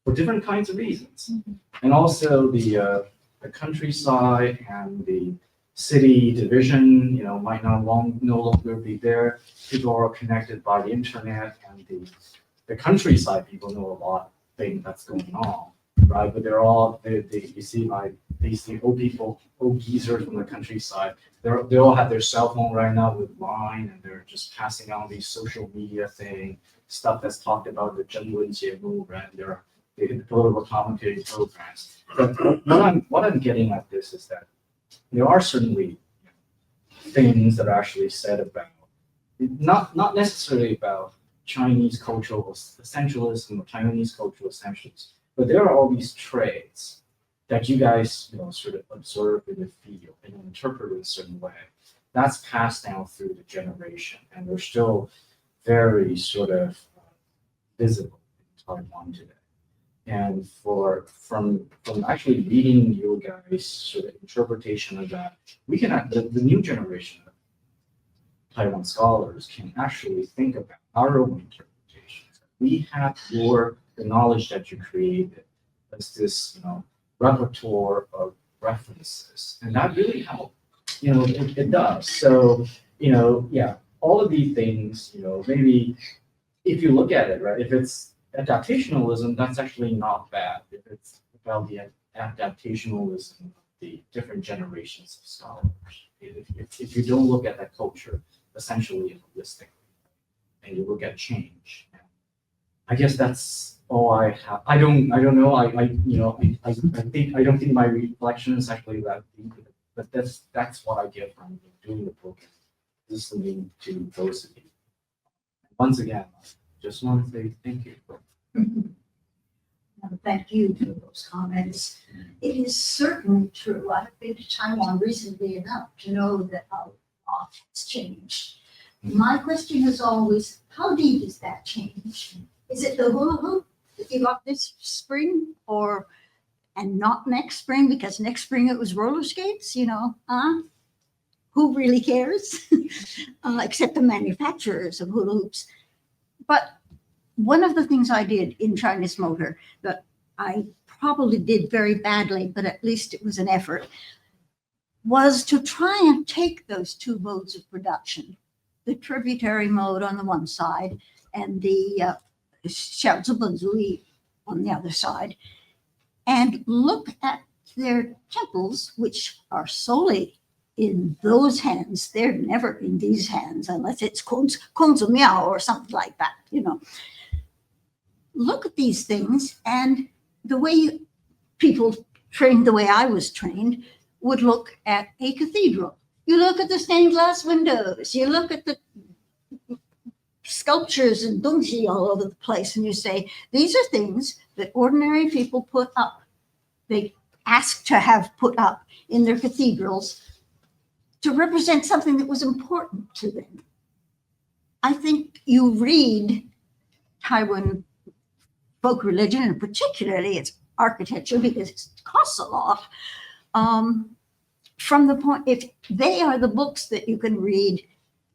for different kinds of reasons. And also the countryside and the city division, might no longer be there. People are connected by the internet, and the countryside people know a lot of things that's going on, right? But they're all you see these old people, old geezers from the countryside. They all have their cell phone right now with Line, and they're just passing on these social media stuff that's talked about the 争论节目, right? They're the political commentary programs. But what I'm getting at this is that there are certainly things that are actually said about, not necessarily about Chinese cultural essentialism or Taiwanese cultural essentialism, but there are all these traits that you guys sort of observe in the field and interpret in a certain way. That's passed down through the generation, and they're still very sort of visible in Taiwan today. And from actually reading you guys' sort of interpretation of that, we can the new generation of Taiwan scholars can actually think about our own interpretations. We have the knowledge that you created as this repertoire of references, and that really helps. It does. So all of these things, maybe if you look at it, right, if it's adaptationalism, that's actually not bad. If it's about the adaptationalism of the different generations of scholars, if you don't look at that culture essentially holistically, and you look at change, I guess that's all I have. I don't know. I don't think my reflection is actually that deep, but that's what I get from doing the book, listening to those of you. Once again, just want to say thank you. Thank you for those comments. It is certainly true. I've been to Taiwan recently enough to know that a lot has changed. My question is always, how deep is that change? Is it the hula hoop that you got this spring, and not next spring, because next spring it was roller skates? Who really cares? Except the manufacturers of hula hoops. But one of the things I did in Chinese motor that I probably did very badly, but at least it was an effort, was to try and take those two modes of production, the tributary mode on the one side and the xiaozhibenzui on the other side, and look at their temples, which are solely in those hands. They're never in these hands unless it's Kongzi Miao or something like that, Look at these things, and the way people trained the way I was trained would look at a cathedral. You look at the stained glass windows, you look at the sculptures and dongxi all over the place, and you say, these are things that ordinary people put up. They ask to have put up in their cathedrals to represent something that was important to them. I think you read Taiwan folk religion, and particularly its architecture, because it costs a lot, from the point, if they are the books that you can read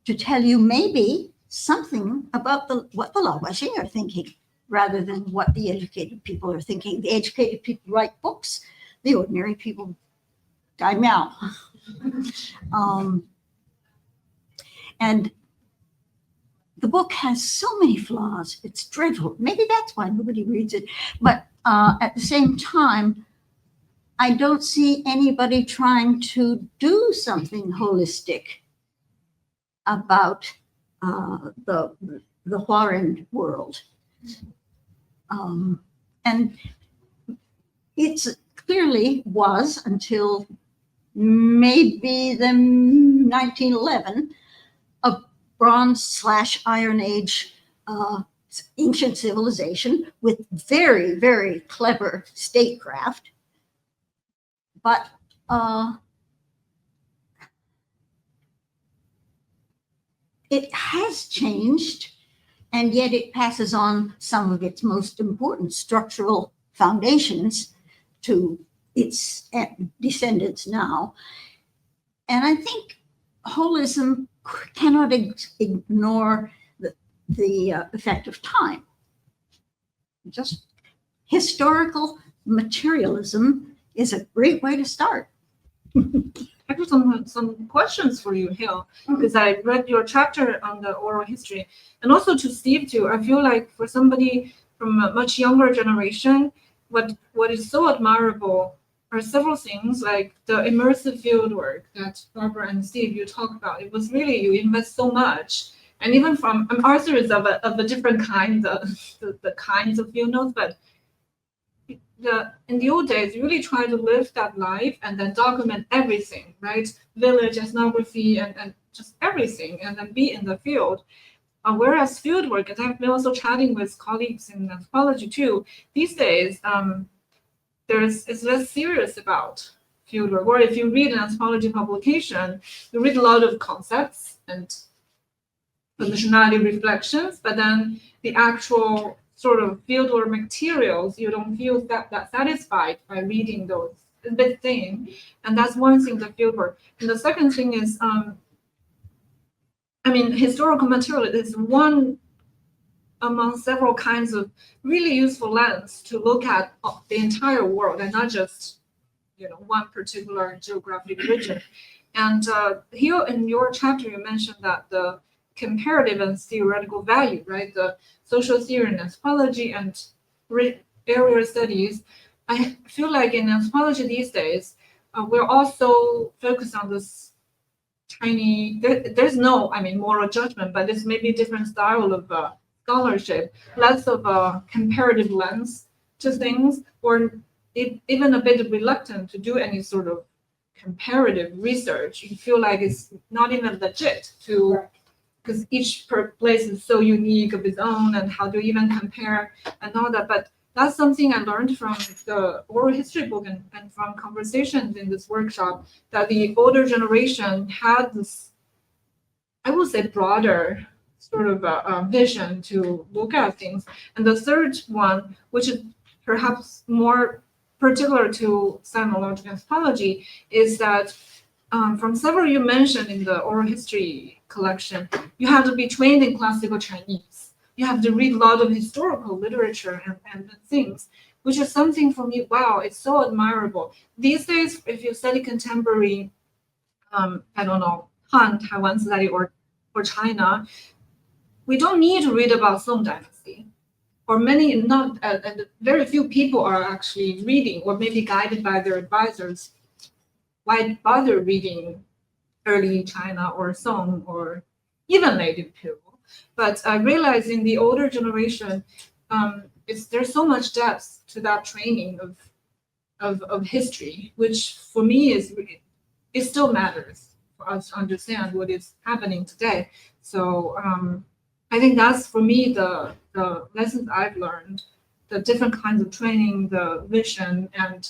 to tell you maybe something about what the Laobaixing are thinking, rather than what the educated people are thinking. The educated people write books, the ordinary people die meow. And the book has so many flaws, it's dreadful. Maybe that's why nobody reads it. But at the same time, I don't see anybody trying to do something holistic about the Huarren world. And it clearly was, until maybe the 1911, a Bronze/Iron Age ancient civilization with very, very clever statecraft. But it has changed, and yet it passes on some of its most important structural foundations to its descendants now. And I think holism cannot ignore the effect of time. Just historical materialism is a great way to start. I have some questions for you, Hill, because I read your chapter on the oral history, and also to Steve too. I feel like for somebody from a much younger generation, what is so admirable are several things, like the immersive field work that Barbara and Steve you talk about. It was really, you invest so much, and even from Arthur is of a different kind, the kinds of field notes, but in the old days, you really try to live that life and then document everything, right? Village ethnography and just everything, and then be in the field. Whereas field work, and I've been also chatting with colleagues in anthropology too, these days, it's less serious about field work. Or if you read an anthropology publication, you read a lot of concepts and positionality reflections, but then the actual sort of fieldwork materials, you don't feel that satisfied by reading those. It's a bit thin, and that's one thing, the fieldwork. And the second thing is, historical material is one among several kinds of really useful lens to look at the entire world and not just, one particular geographic region. And here in your chapter, you mentioned that the comparative and theoretical value, right? The social theory and anthropology and area studies. I feel like in anthropology these days, we're also focused on this tiny, there's no, moral judgment, but this may be a different style of scholarship, less of a comparative lens to things, or even a bit reluctant to do any sort of comparative research. You feel like it's not even legit to, because each place is so unique of its own, and how to even compare and all that. But that's something I learned from the oral history book and from conversations in this workshop, that the older generation had this, I would say, broader sort of a vision to look at things. And the third one, which is perhaps more particular to sinological anthropology, is that from several you mentioned in the oral history collection, you have to be trained in classical Chinese. You have to read a lot of historical literature and things, which is something for me, wow, it's so admirable. These days, if you study contemporary, Han, Taiwan study, or China, we don't need to read about Song Dynasty. Or many, not, and very few people are actually reading, or maybe guided by their advisors. Why bother reading early China or Song or even native people? But I realize in the older generation, there's so much depth to that training of history, which for me it still matters for us to understand what is happening today. So I think that's for me the lessons I've learned, the different kinds of training, the vision and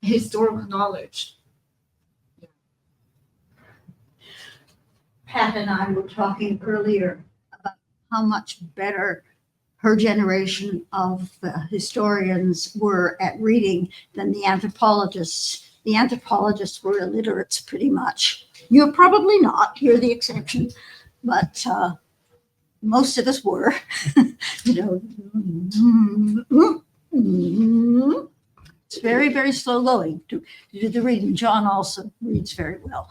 historical knowledge. Pat and I were talking earlier about how much better her generation of historians were at reading than the anthropologists. The anthropologists were illiterates pretty much. You're probably not, you're the exception, but most of us were. It's very, very slow going to do the reading. John also reads very well.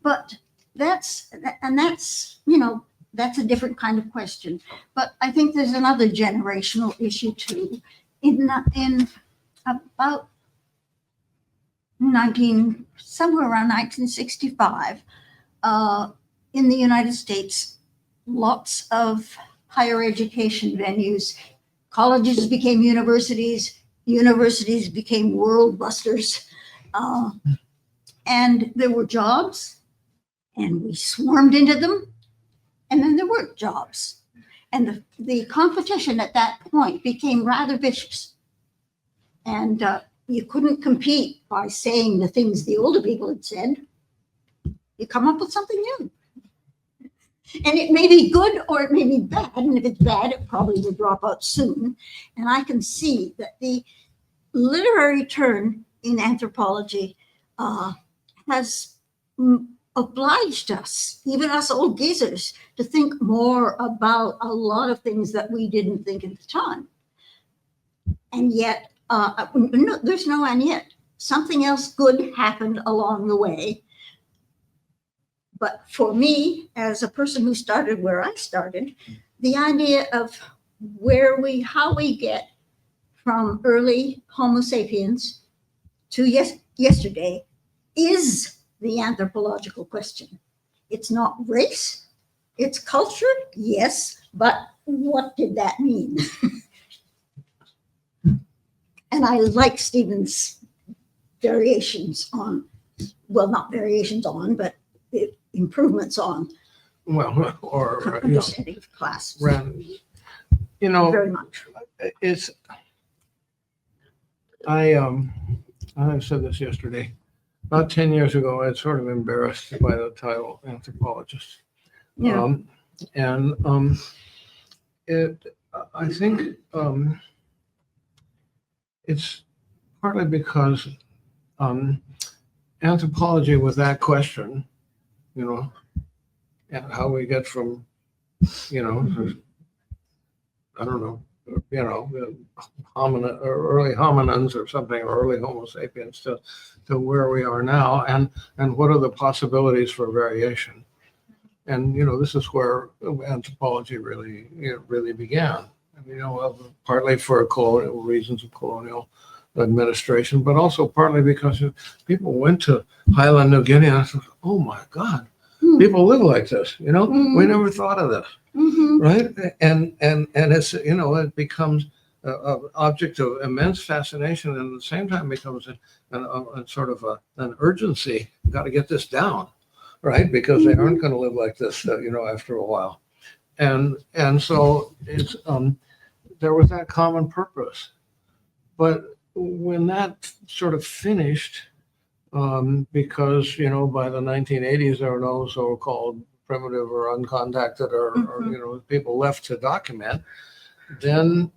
But that's a different kind of question. But I think there's another generational issue too. In about somewhere around 1965, in the United States, lots of higher education venues, colleges became universities, universities became world busters, and there were jobs, and we swarmed into them, and then there weren't jobs. And the competition at that point became rather vicious. And you couldn't compete by saying the things the older people had said. You come up with something new. And it may be good or it may be bad. And if it's bad, it probably will drop out soon. And I can see that the literary turn in anthropology has obliged us, even us old geezers, to think more about a lot of things that we didn't think at the time. And yet, no, there's no and yet. Something else good happened along the way. But for me, as a person who started where I started, the idea of how we get from early Homo sapiens to yesterday is the anthropological question. It's not race, it's culture, yes, but what did that mean? And I like Steven's variations on, well, not variations on, but improvements on Well, or, understanding of class. Very much. it's, I said this yesterday. About 10 years ago, I was sort of embarrassed by the title anthropologist. Yeah. I think it's partly because anthropology with that question, and how we get from, I don't know, hominid or early hominins or something, or early Homo sapiens to where we are now, and what are the possibilities for variation. And this is where anthropology really began. Partly for colonial reasons of colonial administration, but also partly because people went to Highland New Guinea and said, "Oh my God, people live like this." We never thought of this, right? And it's it becomes an object of immense fascination, and at the same time becomes a sort of an urgency. We've got to get this down, right? Because they aren't going to live like this, after a while. And so it's there was that common purpose, but when that sort of finished, because by the 1980s there were no so-called primitive or uncontacted or people left to document, then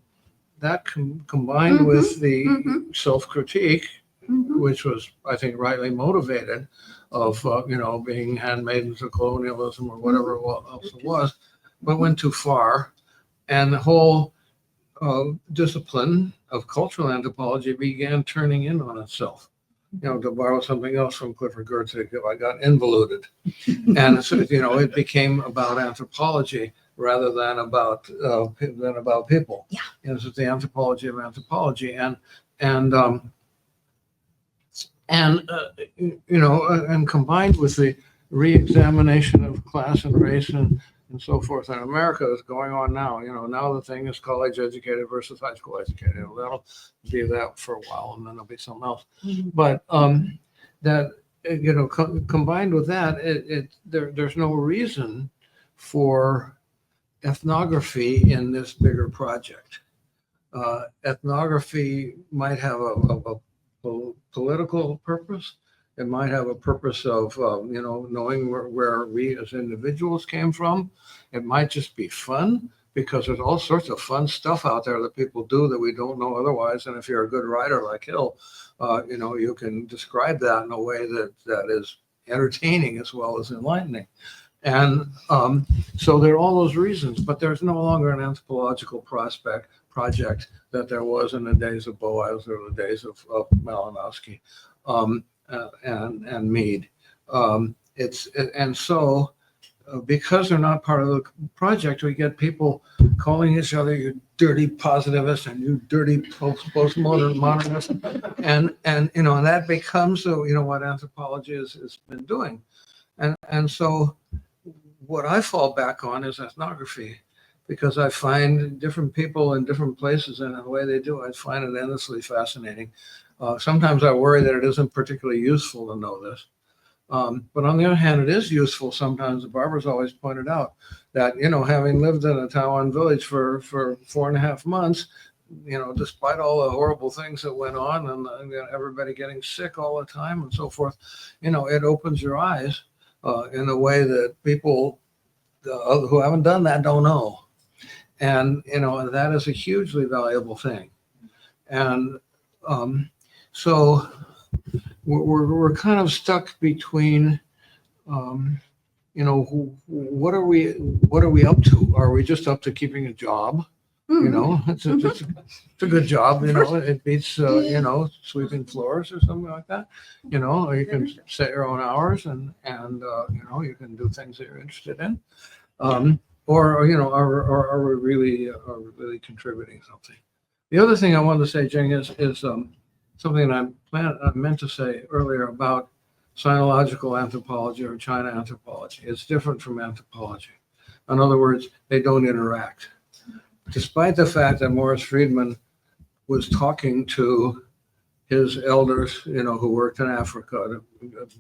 that combined with the self-critique, which was, I think, rightly motivated, of being handmaidens of colonialism or whatever else it was, but went too far, and the whole discipline of cultural anthropology began turning in on itself. To borrow something else from Clifford Gertzig, I got involuted, and so it became about anthropology rather than about people. Yeah, it's the anthropology of anthropology, and combined with the re-examination of class and race and so forth in America is going on now. Now the thing is college educated versus high school educated. That'll be that for a while, and then there'll be something else. But that combined with that, there's no reason for ethnography in this bigger project. Ethnography might have a political purpose. It might have a purpose of, knowing where we as individuals came from. It might just be fun, because there's all sorts of fun stuff out there that people do that we don't know otherwise. And if you're a good writer like Hill, you can describe that in a way that is entertaining as well as enlightening. And so there are all those reasons, but there's no longer an anthropological project that there was in the days of Boas or the days of Malinowski. And Mead. So because they're not part of the project, we get people calling each other "you dirty positivists" and "you dirty postmodernists," and that becomes what anthropology has been doing, and so what I fall back on is ethnography, because I find different people in different places, and the way they do, I find it endlessly fascinating. Sometimes I worry that it isn't particularly useful to know this. But on the other hand, it is useful sometimes. Barbara's always pointed out that, having lived in a Taiwan village for 4.5 months, despite all the horrible things that went on and everybody getting sick all the time and so forth, it opens your eyes in a way that people who haven't done that don't know. And, that is a hugely valuable thing. And so we're kind of stuck between you know, what are we up to? Are we just up to keeping a job? You know, it's a good job, you know, it beats, you know, sweeping floors or something like that. You know, or you can set your own hours and you know, you can do things that you're interested in. Or, you know, are we really contributing something? The other thing I wanted to say, Jing, is something I meant to say earlier about sinological anthropology or China anthropology. It's different from anthropology. In other words, they don't interact. Despite the fact that Morris Friedman was talking to his elders, you know, who worked in Africa,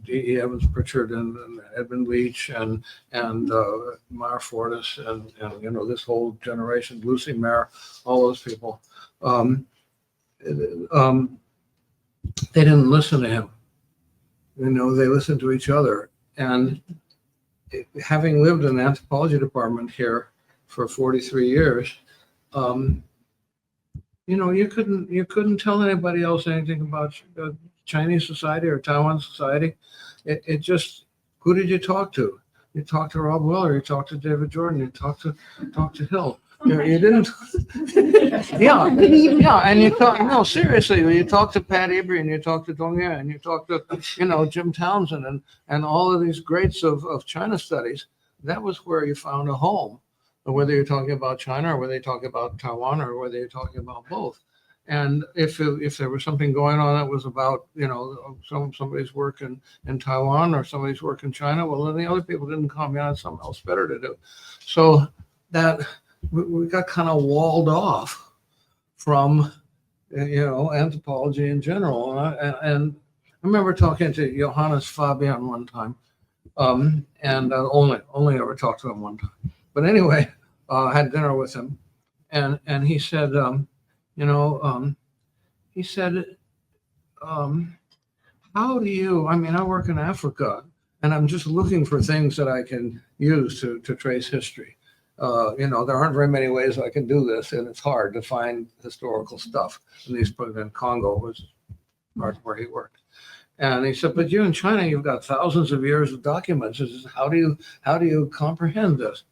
D.E. Evans Pritchard and Edmund Leach and Meyer Fortis and you know, this whole generation, Lucy Mayer, all those people, they didn't listen to him. You know, they listened to each other. And having lived in the anthropology department here for 43 years, you know, you couldn't tell anybody else anything about Chinese society or Taiwan society. It just, who did you talk to? You talked to Rob Weller, you talked to David Jordan, you talked to Hill. You didn't. Yeah, and you talk. No, seriously, you talk to Pat Eby and you talk to Dong Ye and you talk to, you know, Jim Townsend and all of these greats of China studies. That was where you found a home. Whether you're talking about China or whether you're talking about Taiwan or whether you're talking about both. And if there was something going on that was about, you know, somebody's work in Taiwan or somebody's work in China, well, then the other people didn't come. You had something else better to do. So that we got kind of walled off from, you know, anthropology in general. And I remember talking to Johannes Fabian one time, and only ever talked to him one time. But anyway, I had dinner with him, and he said, you know, he said, how do you? I mean, I work in Africa, and I'm just looking for things that I can use to trace history. You know, there aren't very many ways I can do this, and it's hard to find historical stuff. At least in Congo was part where he worked. And he said, but you in China, you've got thousands of years of documents. He says, how do you comprehend this?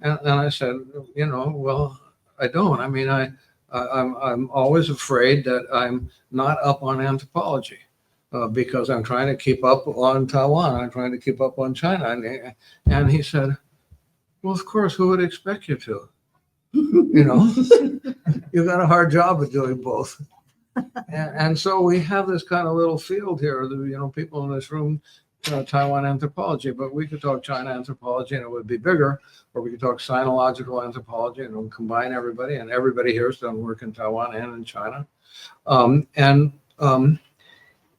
And I said, you know, well, I don't. I mean, I'm always afraid that I'm not up on anthropology because I'm trying to keep up on Taiwan. I'm trying to keep up on China. And he said, well, of course, who would expect you to? You know, you've got a hard job of doing both. And so we have this kind of little field here, you know, people in this room, Taiwan anthropology, but we could talk China anthropology and it would be bigger, or we could talk sinological anthropology and it would combine everybody, and everybody here has done work in Taiwan and in China.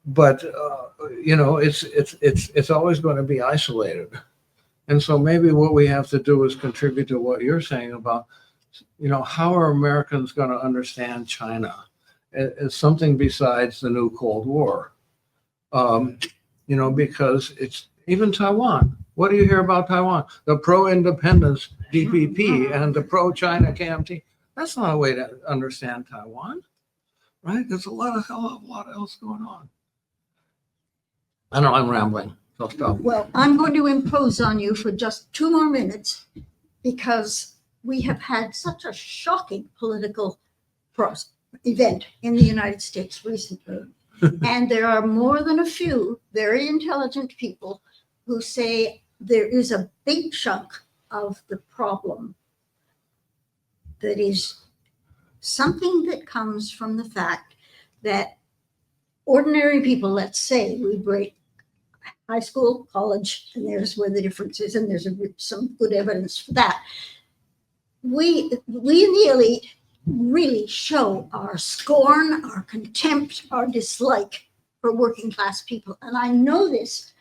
But you know, it's always going to be isolated. And so maybe what we have to do is contribute to what you're saying about, you know, how are Americans going to understand China as something besides the new Cold War? You know, because it's even Taiwan. What do you hear about Taiwan? The pro-independence DPP and the pro-China KMT. That's not a way to understand Taiwan, right? There's a lot else going on. I know I'm rambling. So stop. Well, I'm going to impose on you for just 2 more minutes because we have had such a shocking political event in the United States recently. And there are more than a few very intelligent people who say there is a big chunk of the problem that is something that comes from the fact that ordinary people, let's say we break high school, college, and there's where the difference is, and there's some good evidence for that. We in the elite really show our scorn, our contempt, our dislike for working class people. And I know this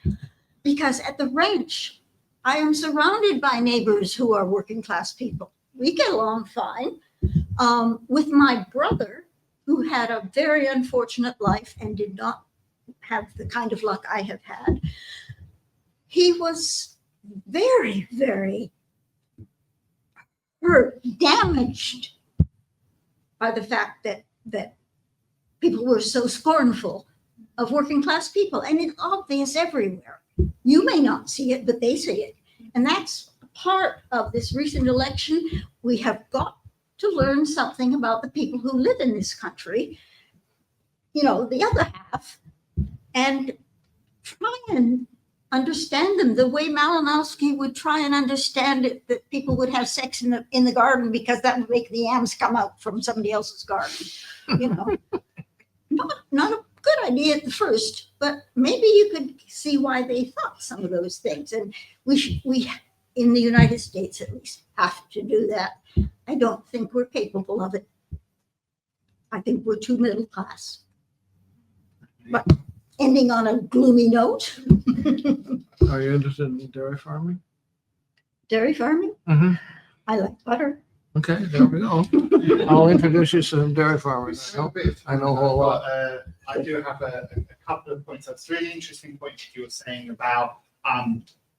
because at the ranch, I am surrounded by neighbors who are working class people. We get along fine. With my brother, who had a very unfortunate life and did not have the kind of luck I have had, he was very, very hurt, damaged by the fact that people were so scornful of working class people. And it's obvious everywhere. You may not see it, but they see it. And that's part of this recent election. We have got to learn something about the people who live in this country, the other half, and try and understand them the way Malinowski would try and understand it, that people would have sex in the garden because that would make the yams come out from somebody else's garden. Not a good idea at the first, but maybe you could see why they thought some of those things. And we in the United States at least have to do that. I don't think we're capable of it. I think we're too middle class. But ending on a gloomy note. Are you interested in dairy farming? Dairy farming? Mm-hmm. I like butter. Okay, there we go. I'll introduce you to some dairy farmers. I know a whole lot. I do have a couple of points. That's a really interesting point that you were saying about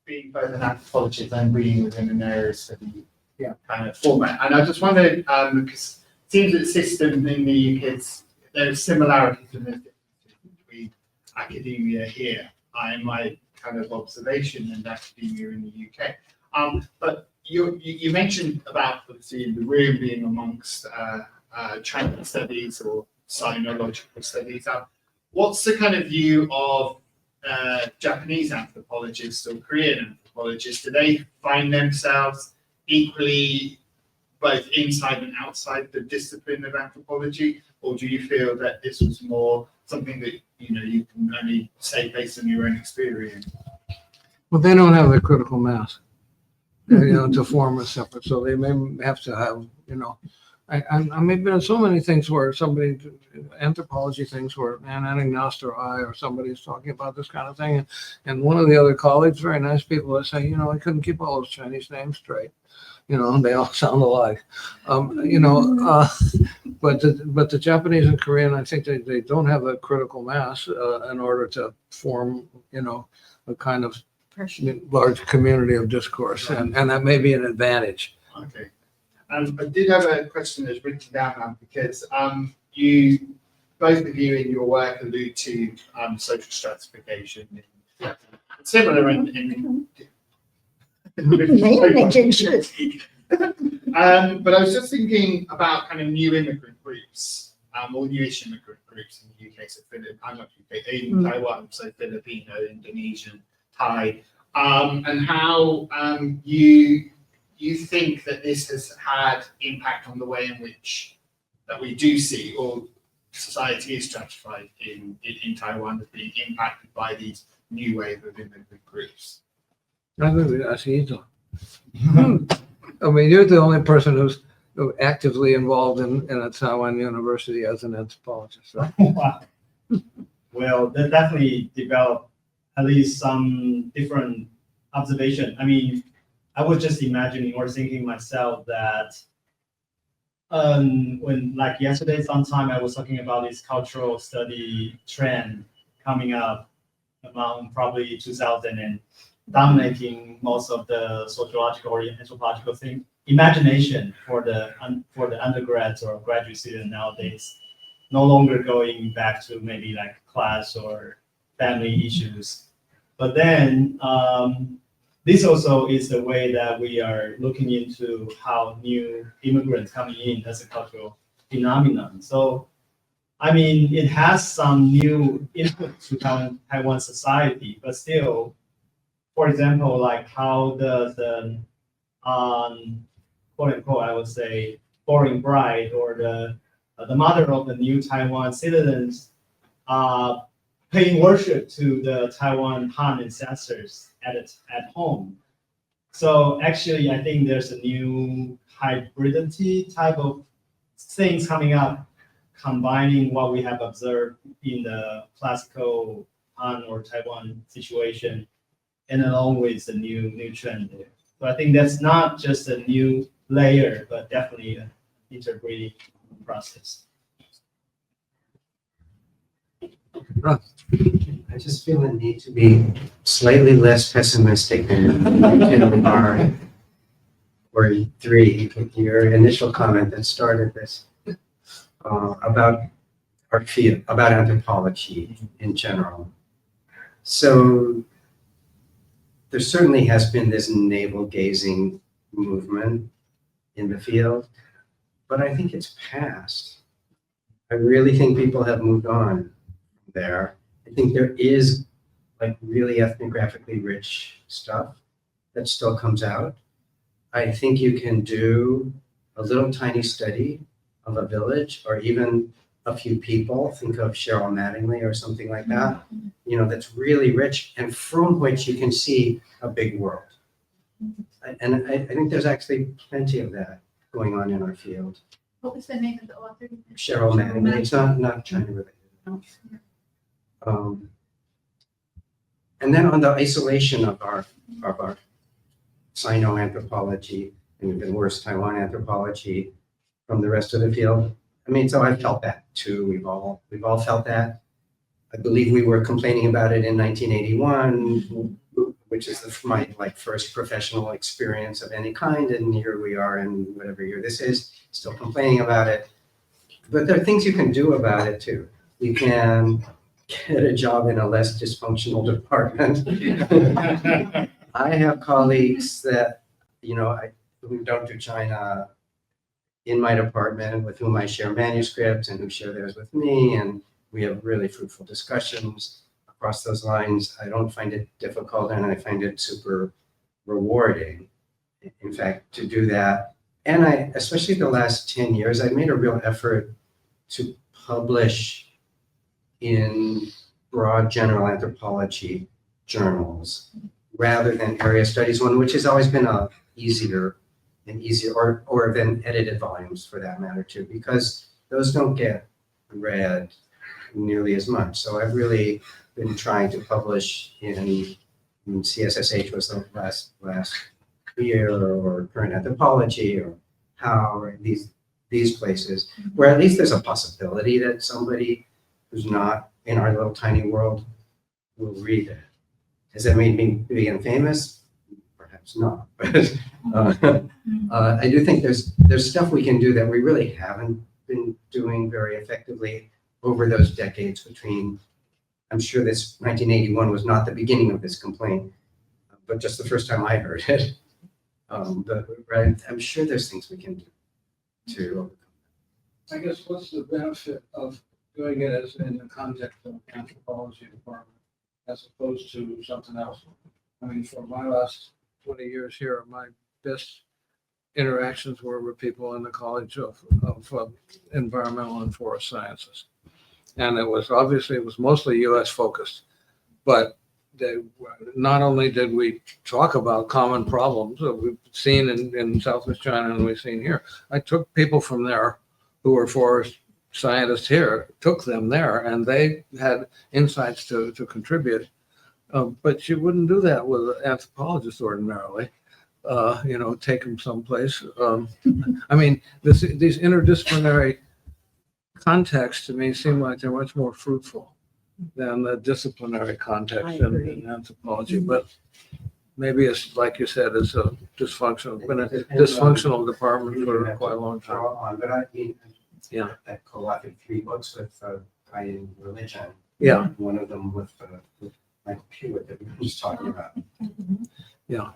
being both an anthropologist and being within an area study kind of format. And I just wondered, because it seems that the system in the UK, there's similarities and there's differences between academia here, in my kind of observation, and academia in the UK. But you mentioned about obviously the room being amongst Chinese studies or sinological studies. What's the kind of view of Japanese anthropologists or Korean anthropologists? Do they find themselves equally both inside and outside the discipline of anthropology, or do you feel that this was more something that you can only say based on your own experience? Well, they don't have the critical mass, to form a separate. So they may have to have, I mean, been in so many things where anthropology things where Anagnost or somebody's talking about this kind of thing. And one of the other colleagues, very nice people, that say, I couldn't keep all those Chinese names straight. They all sound alike. But the Japanese and Korean, I think they don't have the critical mass in order to form, a kind of large community of discourse, and that may be an advantage. Okay. I did have a question that's written down now, because you, both of you in your work, allude to social stratification. Similar in but I was just thinking about kind of new immigrant groups, or newish immigrant groups in the UK. So I'm not UK, in Taiwan, so Filipino, Indonesian, Thai, and how you think that this has had impact on the way in which that we do see, or society is stratified in Taiwan as being impacted by these new wave of immigrant groups. I think that's easy. I mean, you're the only person who's actively involved in a Taiwan university as an anthropologist. Right? Wow. Well, that definitely developed at least some different observation. I mean, I was just imagining or thinking myself that when, like yesterday sometime, I was talking about this cultural study trend coming up around probably 2000 and dominating most of the sociological or anthropological thing. Imagination for the undergrads or graduate students nowadays, no longer going back to maybe like class or family issues. But then this also is the way that we are looking into how new immigrants coming in as a cultural phenomenon. So, I mean, it has some new input to Taiwan society, but still, for example, like how does the quote unquote, I would say, foreign bride or the mother of the new Taiwan citizens paying worship to the Taiwan Han ancestors at home. So actually, I think there's a new hybridity type of things coming up, combining what we have observed in the classical Han or Taiwan situation, and along with the new trend there. So I think that's not just a new layer, but definitely an interbreeding process. I just feel a need to be slightly less pessimistic than you are, or three, your initial comment that started this about our field, about anthropology in general. So there certainly has been this navel gazing movement in the field, but I think it's passed. I really think people have moved on there. I think there is like really ethnographically rich stuff that still comes out. I think you can do a little tiny study of a village or even a few people. Think of Cheryl Mattingly or something like that, you know, that's really rich and from which you can see a big world. And I think there's actually plenty of that going on in our field. What was the name of the author? Cheryl Mattingly, it's not China related. And then on the isolation of our Sino-anthropology, and even worse, Taiwan anthropology from the rest of the field. I mean, so I felt that too. We've all felt that. I believe we were complaining about it in 1981, which is my like first professional experience of any kind. And here we are in whatever year this is, still complaining about it. But there are things you can do about it too. You can get a job in a less dysfunctional department. I have colleagues that, you know, who don't do China in my department with whom I share manuscripts and who share theirs with me. And we have really fruitful discussions across those lines. I don't find it difficult and I find it super rewarding, in fact, to do that. And I, especially the last 10 years, I've made a real effort to publish in broad general anthropology journals rather than area studies one, which has always been easier, or then edited volumes for that matter too, because those don't get read nearly as much. So I've really been trying to publish in CSSH was the last year, or current anthropology, or how, or these places, where at least there's a possibility that somebody who's not in our little tiny world will read it. Has that made me big famous? Perhaps not, but I do think there's stuff we can do that we really haven't been doing very effectively over those decades between, I'm sure this 1981 was not the beginning of this complaint, but just the first time I heard it. But right, I'm sure there's things we can do to overcome. I guess what's the benefit of doing it as in the context of anthropology department as opposed to something else? I mean, for my last 20 years here, my best interactions were with people in the College of Environmental and Forest Sciences. And it was mostly US focused, but not only did we talk about common problems that we've seen in Southwest China and we've seen here, I took people from there who were forest scientists here, took them there, and they had insights to contribute. But you wouldn't do that with anthropologists ordinarily. Take them someplace. I mean, these interdisciplinary contexts to me seem like they're much more fruitful than the disciplinary context in anthropology. But maybe it's like you said, it's a dysfunctional, been a dysfunctional department for quite a long time. But I mean, Yeah. I co-authored 3 books with guy in religion. Yeah. One of them with Michael Pewitt that we were just talking about. Yeah.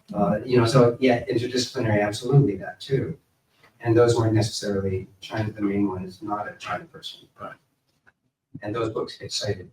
So yeah, interdisciplinary, absolutely that too. And those weren't necessarily China. The main one is not a China person, but and those books get cited